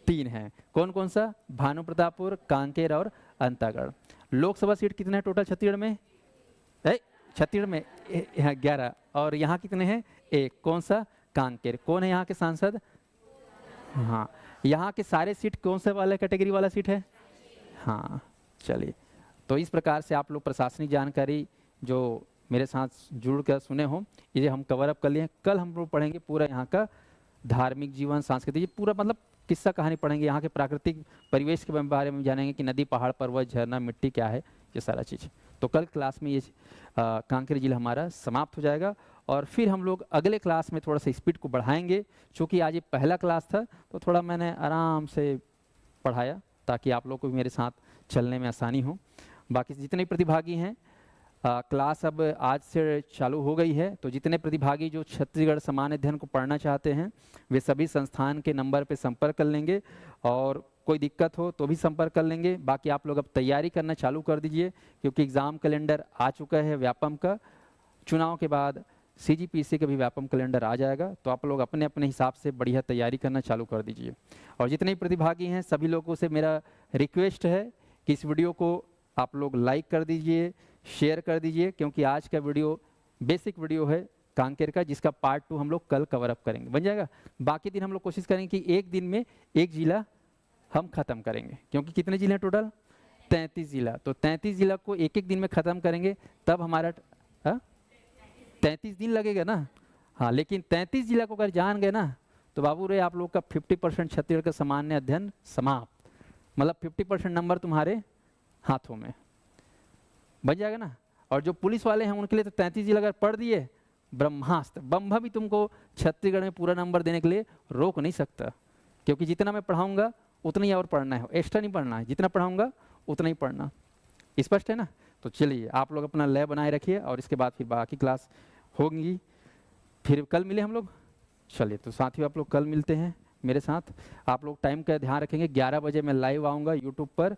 3 हैं। कौन कौन सा? भानु प्रतापपुर, कांकेर और अंतागढ़। लोकसभा सीट कितने हैं टोटल छत्तीसगढ़ में? छत्तीसगढ़ में 11। और यहाँ कितने हैं? 1। कौन सा? कांकेर। कौन है यहाँ के सांसद? हाँ, यहाँ के सारे सीट कौन से वाले कैटेगरी वाला सीट है? हाँ, चलिए। तो इस प्रकार से आप लोग प्रशासनिक जानकारी जो मेरे साथ जुड़ कर सुने हो, इसे हम कवर अप कर लिए। कल हम लोग पढ़ेंगे पूरा यहाँ का धार्मिक जीवन, सांस्कृतिक, पूरा मतलब किस्सा कहानी पढ़ेंगे। यहाँ के प्राकृतिक परिवेश के बारे में जानेंगे कि नदी, पहाड़, पर्वत, झरना, मिट्टी क्या है, ये सारा चीज़। तो कल क्लास में ये कांकेर जिला हमारा समाप्त हो जाएगा। और फिर हम लोग अगले क्लास में थोड़ा सा स्पीड को बढ़ाएंगे। चूँकि आज ये पहला क्लास था तो थोड़ा मैंने आराम से पढ़ाया ताकि आप लोग को भी मेरे साथ चलने में आसानी हो। बाकी जितने प्रतिभागी हैं, क्लास अब आज से चालू हो गई है। तो जितने प्रतिभागी जो छत्तीसगढ़ सामान्य अध्ययन को पढ़ना चाहते हैं, वे सभी संस्थान के नंबर पे संपर्क कर लेंगे। और कोई दिक्कत हो तो भी संपर्क कर लेंगे। बाकी आप लोग अब तैयारी करना चालू कर दीजिए, क्योंकि एग्ज़ाम कैलेंडर आ चुका है व्यापम का। चुनाव के बाद CGPC का भी व्यापम कैलेंडर आ जाएगा। तो आप लोग अपने अपने हिसाब से बढ़िया तैयारी करना चालू कर दीजिए। और जितने भी प्रतिभागी हैं सभी लोगों से मेरा रिक्वेस्ट है कि इस वीडियो को आप लोग लाइक कर दीजिए, शेयर कर दीजिए, क्योंकि आज का वीडियो बेसिक वीडियो है कांकेर का, जिसका पार्ट 2 हम लोग कल कवर अप करेंगे। बन जाएगा। बाकी दिन हम लोग कोशिश करेंगे कि एक दिन में एक जिला हम खत्म करेंगे, क्योंकि कितने जिले हैं टोटल? 33 जिला। तो 33 जिला को एक एक दिन में खत्म करेंगे, तब हमारा 33 दिन लगेगा ना। हाँ, लेकिन 33 जिला को अगर जान गए ना तो बाबू रे आप लोग का 50% छत्तीसगढ़ का सामान्य अध्ययन समाप्त। मतलब 50% नंबर तुम्हारे हाथों में बन जाएगा ना। और जो पुलिस वाले हैं उनके लिए तो 33 जिला अगर पढ़ दिए, ब्रह्मास्त्र, बम्भा भी तुमको छत्तीसगढ़ में पूरा नंबर देने के लिए रोक नहीं सकता, क्योंकि जितना मैं पढ़ाऊंगा उतना ही और पढ़ना है, एक्स्ट्रा नहीं पढ़ना है, जितना पढ़ाऊँगा उतना ही पढ़ना। स्पष्ट है ना? तो चलिए आप लोग अपना लय बनाए रखिए और इसके बाद फिर बाकी क्लास होंगी। फिर कल मिले हम लोग। चलिए तो साथियों आप लोग कल मिलते हैं मेरे साथ। आप लोग टाइम का ध्यान रखेंगे, 11 बजे मैं लाइव आऊँगा यूट्यूब पर